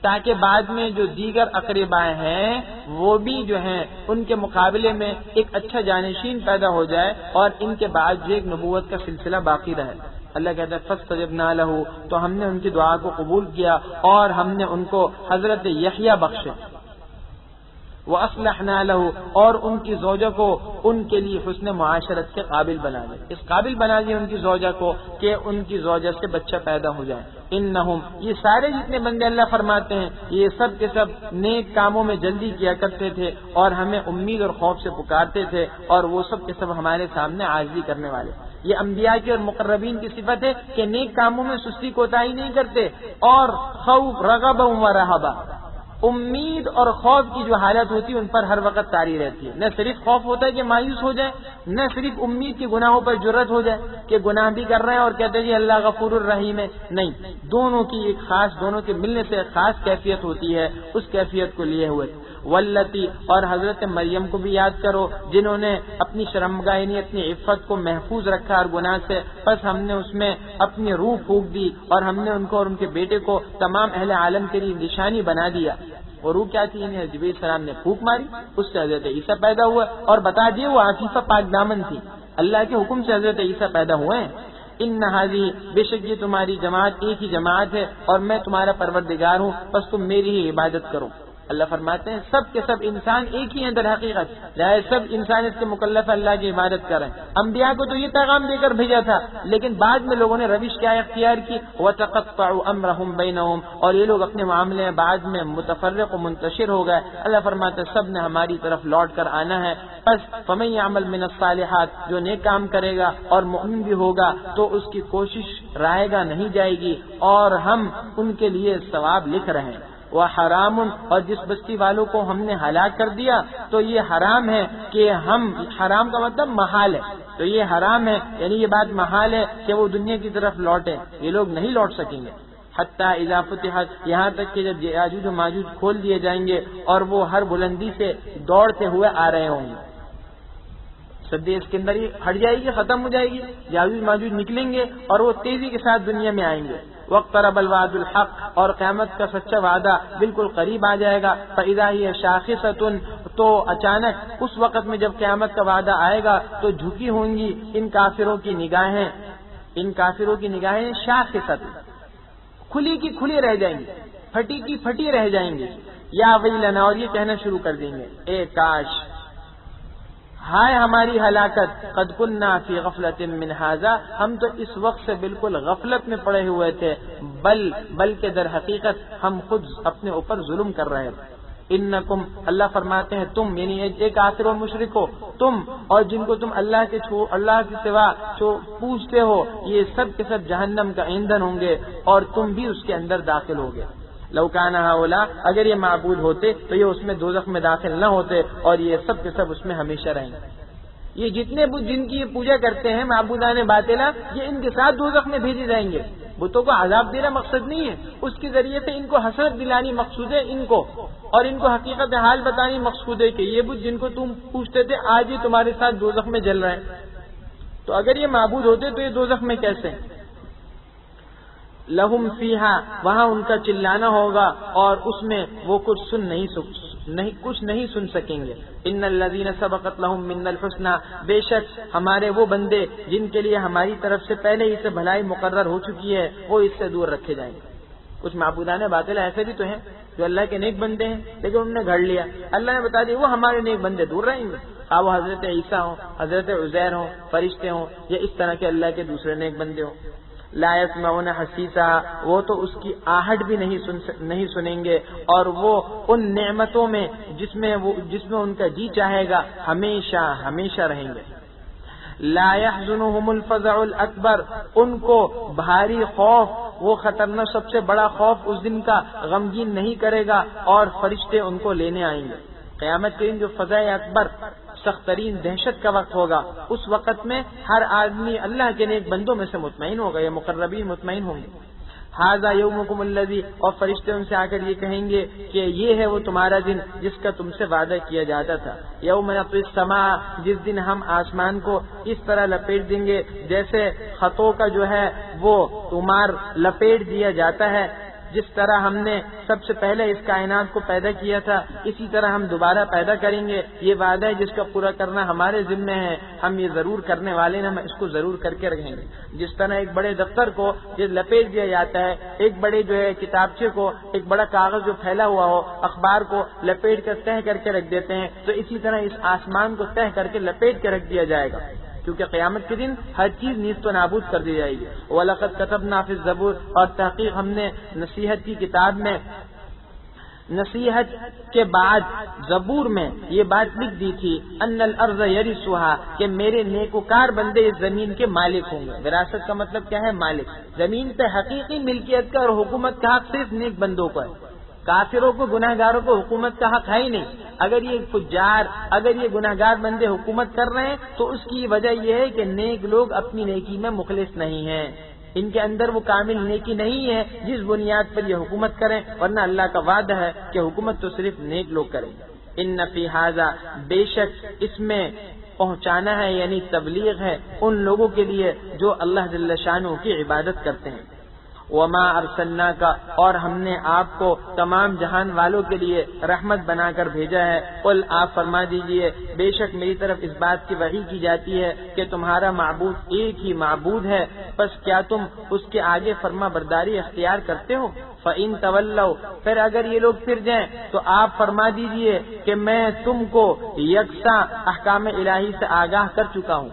تاکہ بعد میں جو دیگر اقرباء ہیں وہ بھی جو ہیں ان کے مقابلے میں ایک اچھا جانشین پیدا ہو جائے اور ان کے بعد جو ایک نبوت کا سلسلہ باقی رہے. اللہ کہتا ہے فاستجبنا لہ، تو ہم نے ان کی دعا کو قبول کیا اور ہم نے ان کو حضرت یحییٰ بخشے، وَأَصْلَحْنَا لَهُ، اور ان کی زوجہ کو ان کے لیے حسن معاشرت کے قابل بنا دیا، اس قابل بنا دیا ان کی زوجہ کو کہ ان کی زوجہ سے بچہ پیدا ہو جائے۔ انہم، یہ سارے جتنے بندے اللہ فرماتے ہیں یہ سب کے سب نیک کاموں میں جلدی کیا کرتے تھے اور ہمیں امید اور خوف سے پکارتے تھے، اور وہ سب کے سب ہمارے سامنے عاجزی کرنے والے۔ یہ انبیاء کی اور مقربین کی صفت ہے کہ نیک کاموں میں سستی کوتاہی نہیں کرتے، اور خوف رغبا و رہبا، امید اور خوف کی جو حالت ہوتی ہے ان پر ہر وقت طاری رہتی ہے۔ نہ صرف خوف ہوتا ہے کہ مایوس ہو جائے، نہ صرف امید کے گناہوں پر جرت ہو جائے کہ گناہ بھی کر رہے ہیں اور کہتے ہیں جی اللہ غفور الرحیم ہے، نہیں، دونوں کی ایک خاص، دونوں کے ملنے سے ایک خاص کیفیت ہوتی ہے، اس کیفیت کو لیے ہوئے۔ واللتی، اور حضرت مریم کو بھی یاد کرو جنہوں نے اپنی شرمگاہ یعنی اپنی عفت کو محفوظ رکھا اور گناہ سے، بس ہم نے اس میں اپنی روح پھونک دی اور ہم نے ان کو اور ان کے بیٹے کو تمام اہل عالم کے لیے نشانی بنا دیا۔ اور روح کیا تھی؟ یعنی جبریل السلام نے پھونک ماری، اس سے حضرت عیسیٰ پیدا ہوا، اور بتا دیے وہ عفیفہ پاک دامن تھی، اللہ کے حکم سے حضرت عیسیٰ پیدا ہوئے ہیں۔ ان ہذی، بے شک یہ تمہاری جماعت ایک ہی جماعت ہے اور میں تمہارا پروردگار ہوں، بس تم میری ہی عبادت کرو۔ اللہ فرماتے ہیں سب کے سب انسان ایک ہی ہیں در حقیقت، چاہے سب انسان اس کے مکلف اللہ کی عبادت کریں۔ انبیاء کو تو یہ پیغام دے کر بھیجا تھا، لیکن بعد میں لوگوں نے روش کیا اختیار کی، وَتَقَطَّعُوا أَمْرَهُمْ بَيْنَهُمْ، اور یہ لوگ اپنے معاملے میں بعد میں متفرق و منتشر ہو گئے۔ اللہ فرماتے ہیں سب نے ہماری طرف لوٹ کر آنا ہے، بس فَمَن يَعْمَلْ مِنَ الصَّالِحَاتِ، جو نیک کام کرے گا اور مومن بھی ہوگا تو اس کی کوشش رائے گا نہیں جائے گی، اور ہم ان کے لیے ثواب لکھ رہے ہیں۔ وحرام، اور جس بستی والوں کو ہم نے ہلاک کر دیا تو یہ حرام ہے کہ ہم، حرام کا مطلب محال ہے، تو یہ حرام ہے یعنی یہ بات محال ہے کہ وہ دنیا کی طرف لوٹے، یہ لوگ نہیں لوٹ سکیں گے۔ حتیٰ اذا فتحت، یہاں تک کہ جب یاجوج و ماجوج کھول دیے جائیں گے اور وہ ہر بلندی سے دوڑتے ہوئے آ رہے ہوں گے، سد اسکندری ہٹ جائے گی، ختم ہو جائے گی، یاجوج ماجوج نکلیں گے اور وہ تیزی کے ساتھ دنیا میں آئیں گے۔ واقترب الوعد الحق، اور قیامت کا سچا وعدہ بالکل قریب آ جائے گا۔ فاذا هي شاخصة، تو اچانک اس وقت میں جب قیامت کا وعدہ آئے گا تو جھکی ہوں گی ان کافروں کی نگاہیں، ان کافروں کی نگاہیں شاخصۃ، کھلی کی کھلی رہ جائیں گی، پھٹی کی پھٹی رہ جائیں گی۔ یا ویلنا، اور یہ کہنا شروع کر دیں گے اے کاش، ہائے ہماری ہلاکت، قد کننا فی غفلۃ من ھذا، ہم تو اس وقت سے بالکل غفلت میں پڑے ہوئے تھے، بلکہ در حقیقت ہم خود اپنے اوپر ظلم کر رہے تھے۔ انکم، اللہ فرماتے ہیں تم، یعنی ایک کافر و مشرک ہو تم اور جن کو تم اللہ کے سوا پوچھتے ہو، یہ سب کے سب جہنم کا ایندھن ہوں گے اور تم بھی اس کے اندر داخل ہوگے۔ لو کان ہؤلاء، اگر یہ معبود ہوتے تو یہ اس میں دوزخ میں داخل نہ ہوتے اور یہ سب کے سب اس میں ہمیشہ رہیں گے۔ یہ جتنے جن کی یہ پوجا کرتے ہیں معبودان باطلہ، یہ ان کے ساتھ دوزخ میں بھیجے جائیں گے۔ بتوں کو عذاب دینا مقصد نہیں ہے، اس کے ذریعے سے ان کو حسرت دلانی مقصود ہے ان کو، اور ان کو حقیقت حال بتانی مقصود ہے کہ یہ بت جن کو تم پوچھتے تھے آج یہ تمہارے ساتھ دوزخ میں جل رہے ہیں، تو اگر یہ معبود ہوتے تو یہ دوزخ میں کیسے؟ لہم فیہا، وہاں ان کا چلانا ہوگا اور اس میں وہ کچھ نہیں سن سکیں گے۔ ان الذین سبقت لہم منا الحسنی، بے شک ہمارے وہ بندے جن کے لیے ہماری طرف سے پہلے ہی سے بھلائی مقرر ہو چکی ہے وہ اس سے دور رکھے جائیں گے۔ کچھ معبودان باطل ایسے بھی تو ہیں جو اللہ کے نیک بندے ہیں لیکن انہوں نے گھڑ لیا، اللہ نے بتا دیا وہ ہمارے نیک بندے دور رہیں گے، آپ وہ حضرت عیسیٰ ہوں، حضرت عزیر ہوں، فرشتے ہوں، یا اس طرح کے اللہ کے دوسرے نیک بندے ہوں۔ لا يسمعون حسیسا، وہ تو اس کی آہٹ بھی نہیں سنیں گے، اور وہ ان نعمتوں میں جس میں ان کا جی چاہے گا ہمیشہ رہیں گے۔ لا يحزنهم الفزع الاکبر، ان کو بھاری خوف، وہ خطرناک سب سے بڑا خوف اس دن کا غمگین نہیں کرے گا، اور فرشتے ان کو لینے آئیں گے۔ قیامت کے دن جو فزع اکبر، سخت ترین دہشت کا وقت ہوگا، اس وقت میں ہر آدمی اللہ کے نیک بندوں میں سے مطمئن ہوگا، یہ مقربین مطمئن ہوں گے۔ ھذا یومکم الذی، اور فرشتے ان سے آ کر یہ کہیں گے کہ یہ ہے وہ تمہارا دن جس کا تم سے وعدہ کیا جاتا تھا۔ یوم نطوی السماء، جس دن ہم آسمان کو اس طرح لپیٹ دیں گے جیسے خطوں کا جو ہے وہ تمار لپیٹ دیا جاتا ہے، جس طرح ہم نے سب سے پہلے اس کائنات کو پیدا کیا تھا اسی طرح ہم دوبارہ پیدا کریں گے. یہ وعدہ ہے جس کا پورا کرنا ہمارے ذمے ہے. ہم یہ ضرور کرنے والے ہیں, ہم اس کو ضرور کر کے رکھیں گے. جس طرح ایک بڑے دفتر کو یہ لپیٹ دیا جاتا ہے, ایک بڑے جو ہے کتابچے کو ایک بڑا کاغذ جو پھیلا ہوا ہو اخبار کو لپیٹ کر تہہ کر کے رکھ دیتے ہیں, تو اسی طرح اس آسمان کو تہہ کر کے لپیٹ کے رکھ دیا جائے گا, کیونکہ قیامت کے دن ہر چیز نیست و نابود کر دی جائے گی. وَلَقَدْ كَتَبْنَا فِي الزَّبُورِ, اور تحقیق ہم نے نصیحت کی کتاب میں, نصیحت کے بعد زبور میں یہ بات لکھ دی تھی ان الارض یرثها, کہ میرے نیکوکار بندے اس زمین کے مالک ہوں گے. وراثت کا مطلب کیا ہے؟ مالک. زمین پہ حقیقی ملکیت کا اور حکومت کا حق صرف نیک بندوں کو ہے. کافروں کو, گناہ گاروں کو حکومت کا حق ہے ہی نہیں. اگر یہ فجار, اگر یہ گناہ گار بندے حکومت کر رہے ہیں تو اس کی وجہ یہ ہے کہ نیک لوگ اپنی نیکی میں مخلص نہیں ہیں, ان کے اندر وہ کامل نیکی نہیں ہے جس بنیاد پر یہ حکومت کریں, ورنہ اللہ کا وعدہ ہے کہ حکومت تو صرف نیک لوگ کریں. ان فی ھذا, بے شک اس میں پہنچانا ہے یعنی تبلیغ ہے ان لوگوں کے لیے جو اللہ جل شانہ کی عبادت کرتے ہیں. وما ارسلناک, اور ہم نے آپ کو تمام جہان والوں کے لیے رحمت بنا کر بھیجا ہے. قل, آپ فرما دیجئے, بے شک میری طرف اس بات کی وحی کی جاتی ہے کہ تمہارا معبود ایک ہی معبود ہے, بس کیا تم اس کے آگے فرما برداری اختیار کرتے ہو؟ فَإِن تَوَلَّوْا, پھر اگر یہ لوگ پھر جائیں تو آپ فرما دیجئے کہ میں تم کو یکساں احکام الہی سے آگاہ کر چکا ہوں.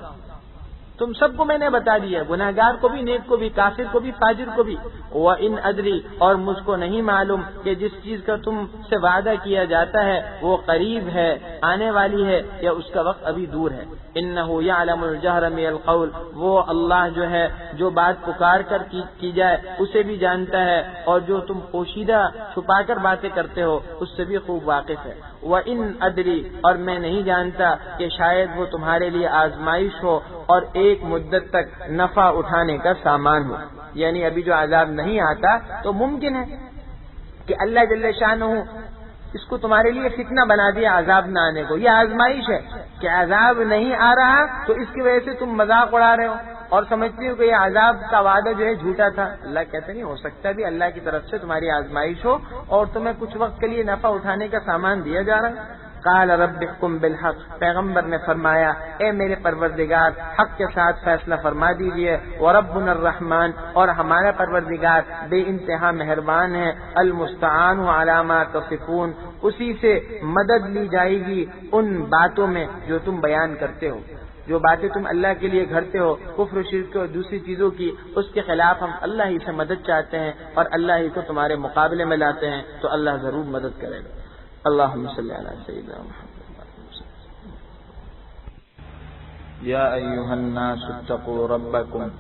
تم سب کو میں نے بتا دیا, گناہ گار کو بھی, نیک کو بھی, کافر کو بھی, فاجر کو بھی. وَإِنْ أَدْرِي, اور مجھ کو نہیں معلوم کہ جس چیز کا تم سے وعدہ کیا جاتا ہے وہ قریب ہے, آنے والی ہے, یا اس کا وقت ابھی دور ہے. إِنَّهُ يَعْلَمُ الْجَهْرَ مِنَ الْقَوْلِ, وہ اللہ جو ہے جو بات پکار کر کی جائے اسے بھی جانتا ہے, اور جو تم پوشیدہ چھپا کر باتیں کرتے ہو اس سے بھی خوب واقف ہے. وَإِنْ أَدْرِي, اور میں نہیں جانتا کہ شاید وہ تمہارے لیے آزمائش ہو اور ایک مدت تک نفع اٹھانے کا سامان ہو. یعنی ابھی جو عذاب نہیں آتا تو ممکن ہے کہ اللہ جل شانہ اس کو تمہارے لیے فتنہ بنا دیا عذاب نہ آنے کو. یہ آزمائش ہے کہ عذاب نہیں آ رہا تو اس کی وجہ سے تم مذاق اڑا رہے ہو اور سمجھتے ہو کہ یہ عذاب کا وعدہ جو ہے جھوٹا تھا. اللہ کہتے نہیں, ہو سکتا بھی اللہ کی طرف سے تمہاری آزمائش ہو اور تمہیں کچھ وقت کے لیے نفع اٹھانے کا سامان دیا جا رہا ہے. قال رب احکم بالحق, پیغمبر نے فرمایا اے میرے پروردگار حق کے ساتھ فیصلہ فرما دیجئے. وربنا الرحمن, اور ہمارا پروردگار بے انتہا مہربان ہے. المستعان علی ما تصفون, اسی سے مدد لی جائے گی ان باتوں میں جو تم بیان کرتے ہو. جو باتیں تم اللہ کے لیے گھڑتے ہو, کفر و شرک اور دوسری چیزوں کی, اس کے خلاف ہم اللہ ہی سے مدد چاہتے ہیں اور اللہ ہی کو تمہارے مقابلے میں لاتے ہیں, تو اللہ ضرور مدد کرے گا. اللهم صل على سيدنا محمد. يا أيها الناس اتقوا ربكم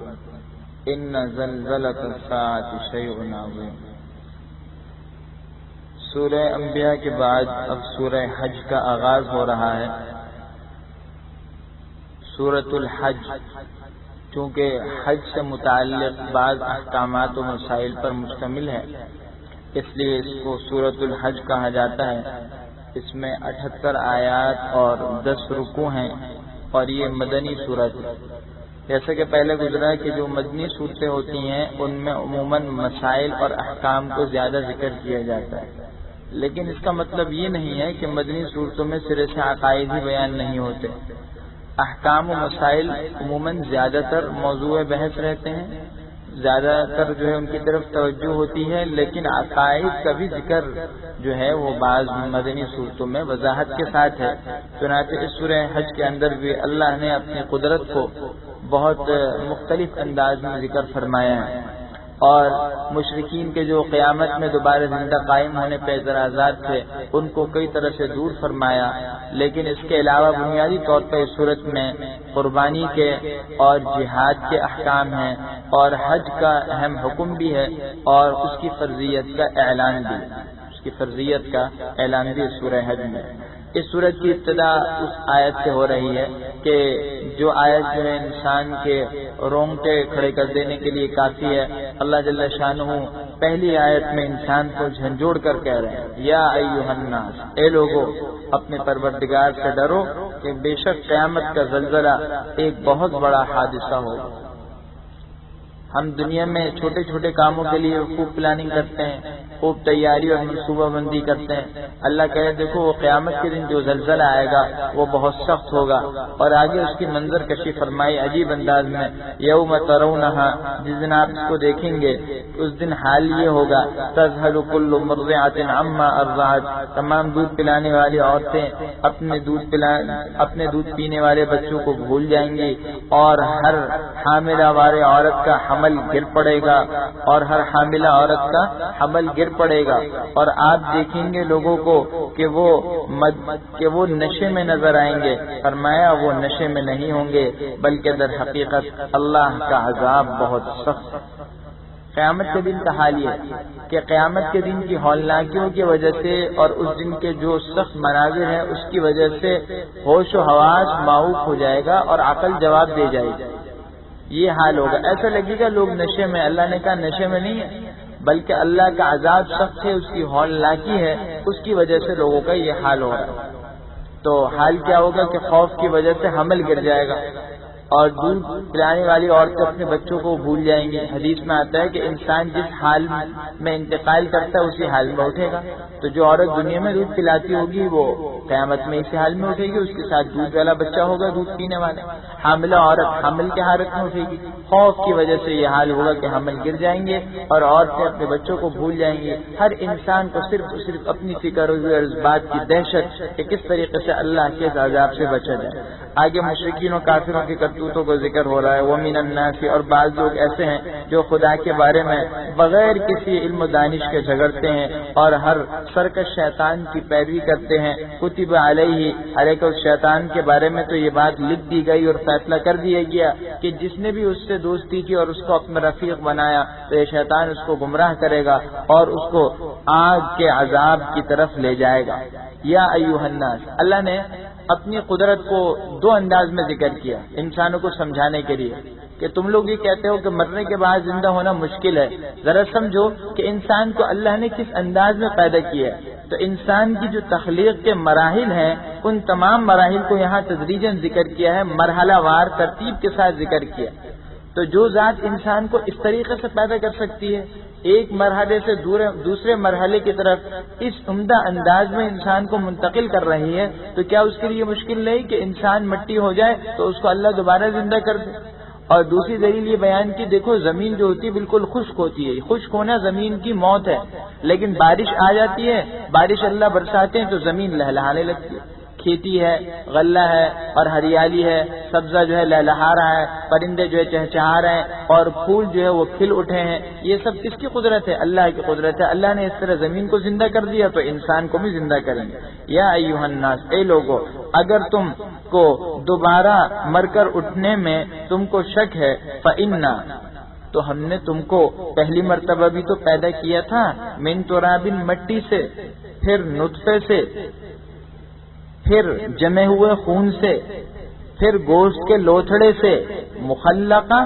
إن زلزلة الساعة شيء عظيم. سورہ انبیاء کے بعد اب سورہ حج کا آغاز ہو رہا ہے. سورۃ الحج چونکہ حج سے متعلق بعض احکامات و مسائل پر مشتمل ہے, اس لیے اس کو سورۃ الحج کہا جاتا ہے. اس میں 78 آیات اور 10 رکوع ہیں اور یہ مدنی سورت ہے. جیسا کہ پہلے گزرا ہے کہ جو مدنی صورتیں ہوتی ہیں ان میں عموماً مسائل اور احکام کو زیادہ ذکر کیا جاتا ہے, لیکن اس کا مطلب یہ نہیں ہے کہ مدنی صورتوں میں سرے سے عقائد ہی بیان نہیں ہوتے. احکام و مسائل عموماً زیادہ تر موضوع بحث رہتے ہیں, زیادہ تر جو ہے ان کی طرف توجہ ہوتی ہے, لیکن عقائد کا بھی ذکر جو ہے وہ بعض مدنی صورتوں میں وضاحت کے ساتھ ہے. چنانچہ اس سورہ حج کے اندر بھی اللہ نے اپنی قدرت کو بہت مختلف انداز میں ذکر فرمایا ہے, اور مشرکین کے جو قیامت میں دوبارہ زندہ قائم ہونے پہ اعتراضات تھے ان کو کئی طرح سے دور فرمایا. لیکن اس کے علاوہ بنیادی طور پر اس صورت میں قربانی کے اور جہاد کے احکام ہیں, اور حج کا اہم حکم بھی ہے, اور اس کی فرضیت کا اعلان بھی, اس سورہ حج میں. اس سورت کی ابتدا اس آیت سے ہو رہی ہے کہ جو آیت جو ہے انسان کے رونگٹے کھڑے کر دینے کے لیے کافی ہے. اللہ جل شانہ پہلی آیت میں انسان کو جھنجھوڑ کر کہہ رہے ہیں یا ایھا الناس, اے لوگو اپنے پروردگار سے ڈرو کہ بے شک قیامت کا زلزلہ ایک بہت بڑا حادثہ ہوگا. ہم دنیا میں چھوٹے چھوٹے کاموں کے لیے خوب پلاننگ کرتے ہیں، خوب تیاری اور منصوبہ بندی کرتے ہیں. اللہ کہے دیکھو وہ قیامت کے دن جو زلزلہ آئے گا وہ بہت سخت ہوگا، اور آگے اس کی منظر کشی فرمائی عجیب انداز میں، یوم ترونہا، جس دن آپ اس کو دیکھیں گے اس دن حال یہ ہوگا، تذہل کل مرضعۃ عما ارضعت، تمام دودھ پلانے والی عورتیں اپنے دودھ پینے والے بچوں کو بھول جائیں گی، اور ہر حاملہ والے عورت کا حمل گر پڑے گا، اور ہر حاملہ عورت کا حمل گر پڑے گا، اور آپ دیکھیں گے لوگوں کو کہ وہ نشے میں نظر آئیں گے. فرمایا وہ نشے میں نہیں ہوں گے بلکہ در حقیقت اللہ کا عذاب بہت سخت. قیامت کے دن کا حال یہ کہ قیامت کے دن کی ہولناکیوں کی وجہ سے اور اس دن کے جو سخت مناظر ہیں اس کی وجہ سے ہوش و حواس معوق ہو جائے گا اور عقل جواب دے جائے گی. یہ حال ہوگا، ایسا لگے گا لوگ نشے میں. اللہ نے کہا نشے میں نہیں ہے بلکہ اللہ کا عذاب سخت ہے، اس کی ہولناکی ہے، اس کی وجہ سے لوگوں کا یہ حال ہو رہا ہے. تو حال کیا ہوگا کہ خوف کی وجہ سے حمل گر جائے گا، اور دودھ پلانے والی عورتیں اپنے بچوں کو بھول جائیں گی. حدیث میں آتا ہے کہ انسان جس حال میں انتقال کرتا ہے اسی حال میں اٹھے گا. تو جو عورت دنیا میں دودھ پلاتی ہوگی وہ قیامت میں اسی حال میں اٹھے گی، اس کے ساتھ دودھ والا بچہ ہوگا دودھ پینے والا. حاملہ عورت حمل کے حالت میں اٹھے گی، خوف کی وجہ سے یہ حال ہوگا کہ حمل گر جائیں گے اور عورتیں اپنے بچوں کو بھول جائیں گی. ہر انسان کو صرف اپنی فکر ہوئی اور اس بات کی دہشت کہ کس طریقے سے اللہ کے عذاب سے بچا جائے. آگے مشرکین و کافروں کی کرتوتوں کو ذکر ہو رہا ہے. وَمِنَ النَّاسِ، اور بعض لوگ ایسے ہیں جو خدا کے بارے میں بغیر کسی علم و دانش کے جھگڑتے ہیں اور ہر سرکش شیطان کی پیروی کرتے ہیں. کتب علیہ، علیہ اس شیطان کے بارے میں تو یہ بات لکھ دی گئی اور فیصلہ کر دیا گیا کہ جس نے بھی اس سے دوستی کی اور اس کو اپنا رفیق بنایا تو یہ شیطان اس کو گمراہ کرے گا اور اس کو آگ کے عذاب کی طرف لے جائے گا. یا ایھا الناس، اللہ نے اپنی قدرت کو دو انداز میں ذکر کیا انسانوں کو سمجھانے کے لیے کہ تم لوگ یہ کہتے ہو کہ مرنے کے بعد زندہ ہونا مشکل ہے. ذرا سمجھو کہ انسان کو اللہ نے کس انداز میں پیدا کیا ہے. تو انسان کی جو تخلیق کے مراحل ہیں ان تمام مراحل کو یہاں تدریجاً ذکر کیا ہے، مرحلہ وار ترتیب کے ساتھ ذکر کیا. تو جو ذات انسان کو اس طریقے سے پیدا کر سکتی ہے ایک مرحلے سے دوسرے مرحلے کی طرف اس عمدہ انداز میں انسان کو منتقل کر رہی ہے، تو کیا اس کے لیے مشکل نہیں کہ انسان مٹی ہو جائے تو اس کو اللہ دوبارہ زندہ کر دے. اور دوسری دلیل یہ بیان کی، دیکھو زمین جو ہوتی ہے بالکل خشک ہوتی ہے، خشک ہونا زمین کی موت ہے، لیکن بارش آ جاتی ہے، بارش اللہ برساتے ہیں تو زمین لہلہانے لگتی ہے. کھیتی ہے، غلہ ہے اور ہریالی ہے، سبزہ جو ہے لہلہا رہا ہے، پرندے جو ہے چہچہا رہے ہیں اور پھول جو ہے وہ کھل اٹھے ہیں. یہ سب کس کی قدرت ہے؟ اللہ کی قدرت ہے. اللہ نے اس طرح زمین کو زندہ کر دیا تو انسان کو بھی زندہ کریں گے. یا ایھا الناس، اے لوگو، اگر تم کو دوبارہ مر کر اٹھنے میں تم کو شک ہے، فإنا، تو ہم نے تم کو پہلی مرتبہ بھی تو پیدا کیا تھا، من تراب، مٹی سے، پھر نطفے سے، پھر جمے ہوئے خون سے، پھر گوشت کے لوتھڑے سے، مخلقہ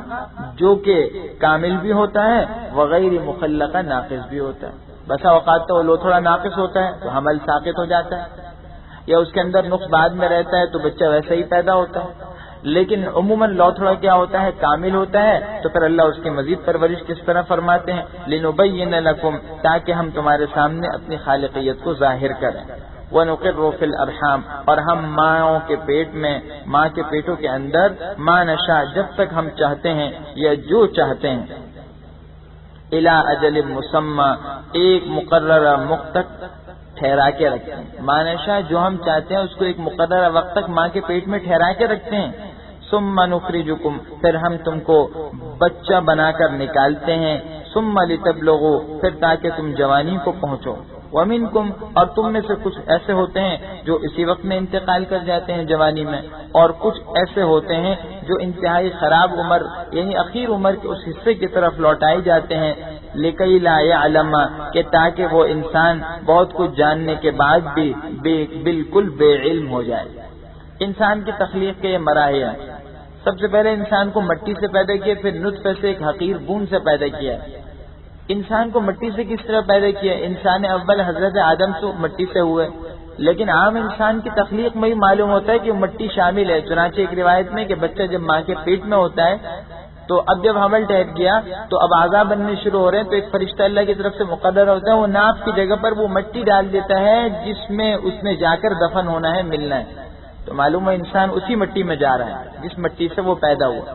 جو کہ کامل بھی ہوتا ہے، وغیر مخلقہ ناقص بھی ہوتا ہے. بسا اوقات تو وہ لوتھڑا ناقص ہوتا ہے تو حمل ساقط ہو جاتا ہے، یا اس کے اندر نقص بعد میں رہتا ہے تو بچہ ویسے ہی پیدا ہوتا ہے. لیکن عموماً لوتھڑا کیا ہوتا ہے؟ کامل ہوتا ہے. تو پھر اللہ اس کی مزید پرورش کس طرح فرماتے ہیں؟ لنبین لکم، تاکہ ہم تمہارے سامنے اپنی خالقیت کو ظاہر کریں. وَنُقِرُّ فِي الْأَرْحَامِ، اور ہم ماں کے پیٹوں کے اندر، ما نشاء، جب تک ہم چاہتے ہیں یا جو چاہتے ہیں، الی اجل مسمى، ایک مقررہ وقت تک ٹھہرا کے رکھتے ہیں. ما نشاء، جو ہم چاہتے ہیں اس کو ایک مقررہ وقت تک ماں کے پیٹ میں ٹھہرا کے رکھتے ہیں. ثم نخرجکم، پھر ہم تم کو بچہ بنا کر نکالتے ہیں. ثم لتبلغوا، پھر تاکہ تم جوانی کو پہنچو. ومنکم، اور تم میں سے کچھ ایسے ہوتے ہیں جو اسی وقت میں انتقال کر جاتے ہیں جوانی میں، اور کچھ ایسے ہوتے ہیں جو انتہائی خراب عمر یعنی اخیر عمر کے اس حصے کی طرف لوٹائے جاتے ہیں. لکی لا یعلم، کہ تاکہ وہ انسان بہت کچھ جاننے کے بعد بھی بالکل بے علم ہو جائے. انسان کی تخلیق کے یہ مراحل ہیں. سب سے پہلے انسان کو مٹی سے پیدا کیا، پھر نطفے سے ایک حقیر بوند سے پیدا کیا. انسان کو مٹی سے کس طرح پیدا کیا؟ انسان اول حضرت آدم تو مٹی سے ہوئے، لیکن عام انسان کی تخلیق میں ہی معلوم ہوتا ہے کہ مٹی شامل ہے. چنانچہ ایک روایت میں کہ بچہ جب ماں کے پیٹ میں ہوتا ہے تو اب جب حمل ٹھہر گیا تو اب اعضاء بننے شروع ہو رہے ہیں، تو ایک فرشتہ اللہ کی طرف سے مقرر ہوتا ہے، وہ ناف کی جگہ پر وہ مٹی ڈال دیتا ہے جس میں اس نے جا کر دفن ہونا ہے، ملنا ہے. تو معلوم ہے انسان اسی مٹی میں جا رہا ہے جس مٹی سے وہ پیدا ہوا.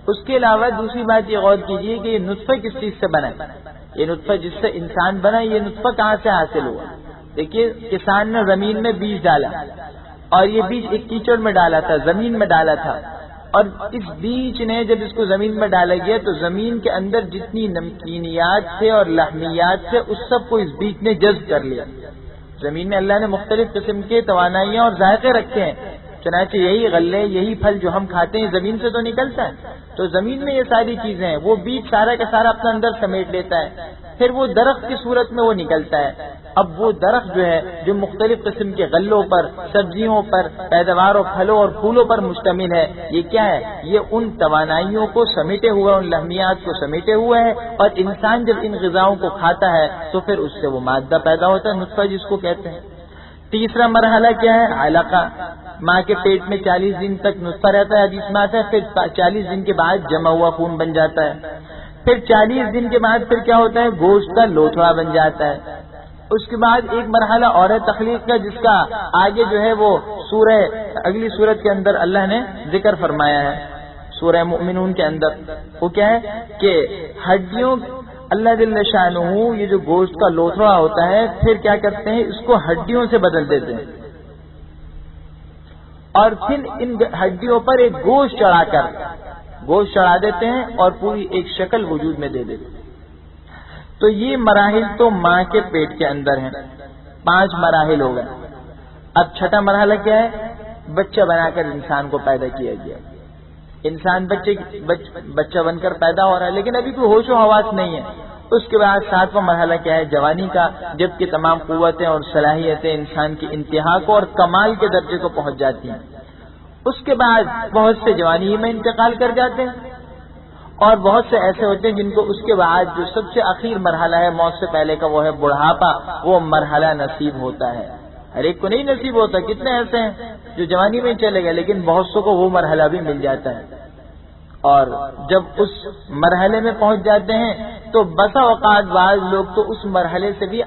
اس کے علاوہ دوسری بات یہ غور کیجیے کہ یہ نطفہ کس چیز سے بنا ہے. یہ نطفہ جس سے انسان بنا، یہ نطفہ کہاں سے حاصل ہوا؟ دیکھیے، کسان نے زمین میں بیج ڈالا اور یہ بیج ایک کیچڑ میں ڈالا تھا، زمین میں ڈالا تھا، اور اس بیج نے جب اس کو زمین میں ڈالا گیا تو زمین کے اندر جتنی نمکینیات تھے اور لحمیات تھے اس سب کو اس بیج نے جذب کر لیا. زمین میں اللہ نے مختلف قسم کے توانائیاں اور ذائقے رکھے ہیں، چنانچہ یہی غلے، یہی پھل جو ہم کھاتے ہیں زمین سے تو نکلتا ہے. تو زمین میں یہ ساری چیزیں ہیں، وہ بیج سارا کا سارا اپنے اندر سمیٹ لیتا ہے، پھر وہ درخت کی صورت میں وہ نکلتا ہے. اب وہ درخت جو ہے جو مختلف قسم کے غلوں پر، سبزیوں پر، پیداوار اور پھلوں اور پھولوں پر مشتمل ہے، یہ کیا ہے؟ یہ ان توانائیوں کو سمیٹے ہوئے، ان لحمیات کو سمیٹے ہوئے ہے. اور انسان جب ان غذاؤں کو کھاتا ہے تو پھر اس سے وہ مادہ پیدا ہوتا ہے، نطفہ جس کو کہتے ہیں. تیسرا مرحلہ کیا ہے؟ علقہ. ماں کے پیٹ میں 40 دن تک نطفہ رہتا ہے، حدیث میں آتا ہے، پھر 40 دن کے بعد جمع ہوا خون بن جاتا ہے. پھر 40 دن کے بعد پھر کیا ہوتا ہے؟ گوشت کا لوتھڑا بن جاتا ہے. اس کے بعد ایک مرحلہ اور ہے تخلیق کا، جس کا آگے جو ہے وہ اگلی سورت کے اندر اللہ نے ذکر فرمایا ہے، سورہ مومنون کے اندر. وہ کیا ہے کہ ہڈیوں، اللہ جل شانہ یہ جو گوشت کا لوتھڑا ہوتا ہے پھر کیا کرتے ہیں؟ اس کو ہڈیوں سے بدل دیتے ہیں اور پھر ان ہڈیوں پر ایک گوشت چڑھا دیتے ہیں اور پوری ایک شکل وجود میں دے دیتے ہیں. تو یہ مراحل تو ماں کے پیٹ کے اندر ہیں، 5 مراحل ہو گئے. اب چھٹا مرحلہ کیا ہے؟ بچہ بنا کر انسان کو پیدا کیا گیا. انسان بچہ بن کر پیدا ہو رہا ہے لیکن ابھی کوئی ہوش و حواس نہیں ہے. اس کے بعد 7واں مرحلہ کیا ہے؟ جوانی کا، جبکہ تمام قوتیں اور صلاحیتیں انسان کی انتہا کو اور کمال کے درجے کو پہنچ جاتی ہیں. اس کے بعد بہت سے جوانی میں انتقال کر جاتے ہیں اور بہت سے ایسے ہوتے ہیں جن کو اس کے بعد جو سب سے آخر مرحلہ ہے موت سے پہلے کا، وہ ہے بڑھاپا. وہ مرحلہ نصیب ہوتا ہے، ہر ایک کو نہیں نصیب ہوتا. کتنے ایسے ہیں جو جوانی میں چلے گئے لیکن بہت سو کو وہ مرحلہ بھی مل جاتا ہے. اور جب اس مرحلے میں پہنچ جاتے ہیں تو بسا اوقات بعض لوگ تو اس مرحلے سے بھی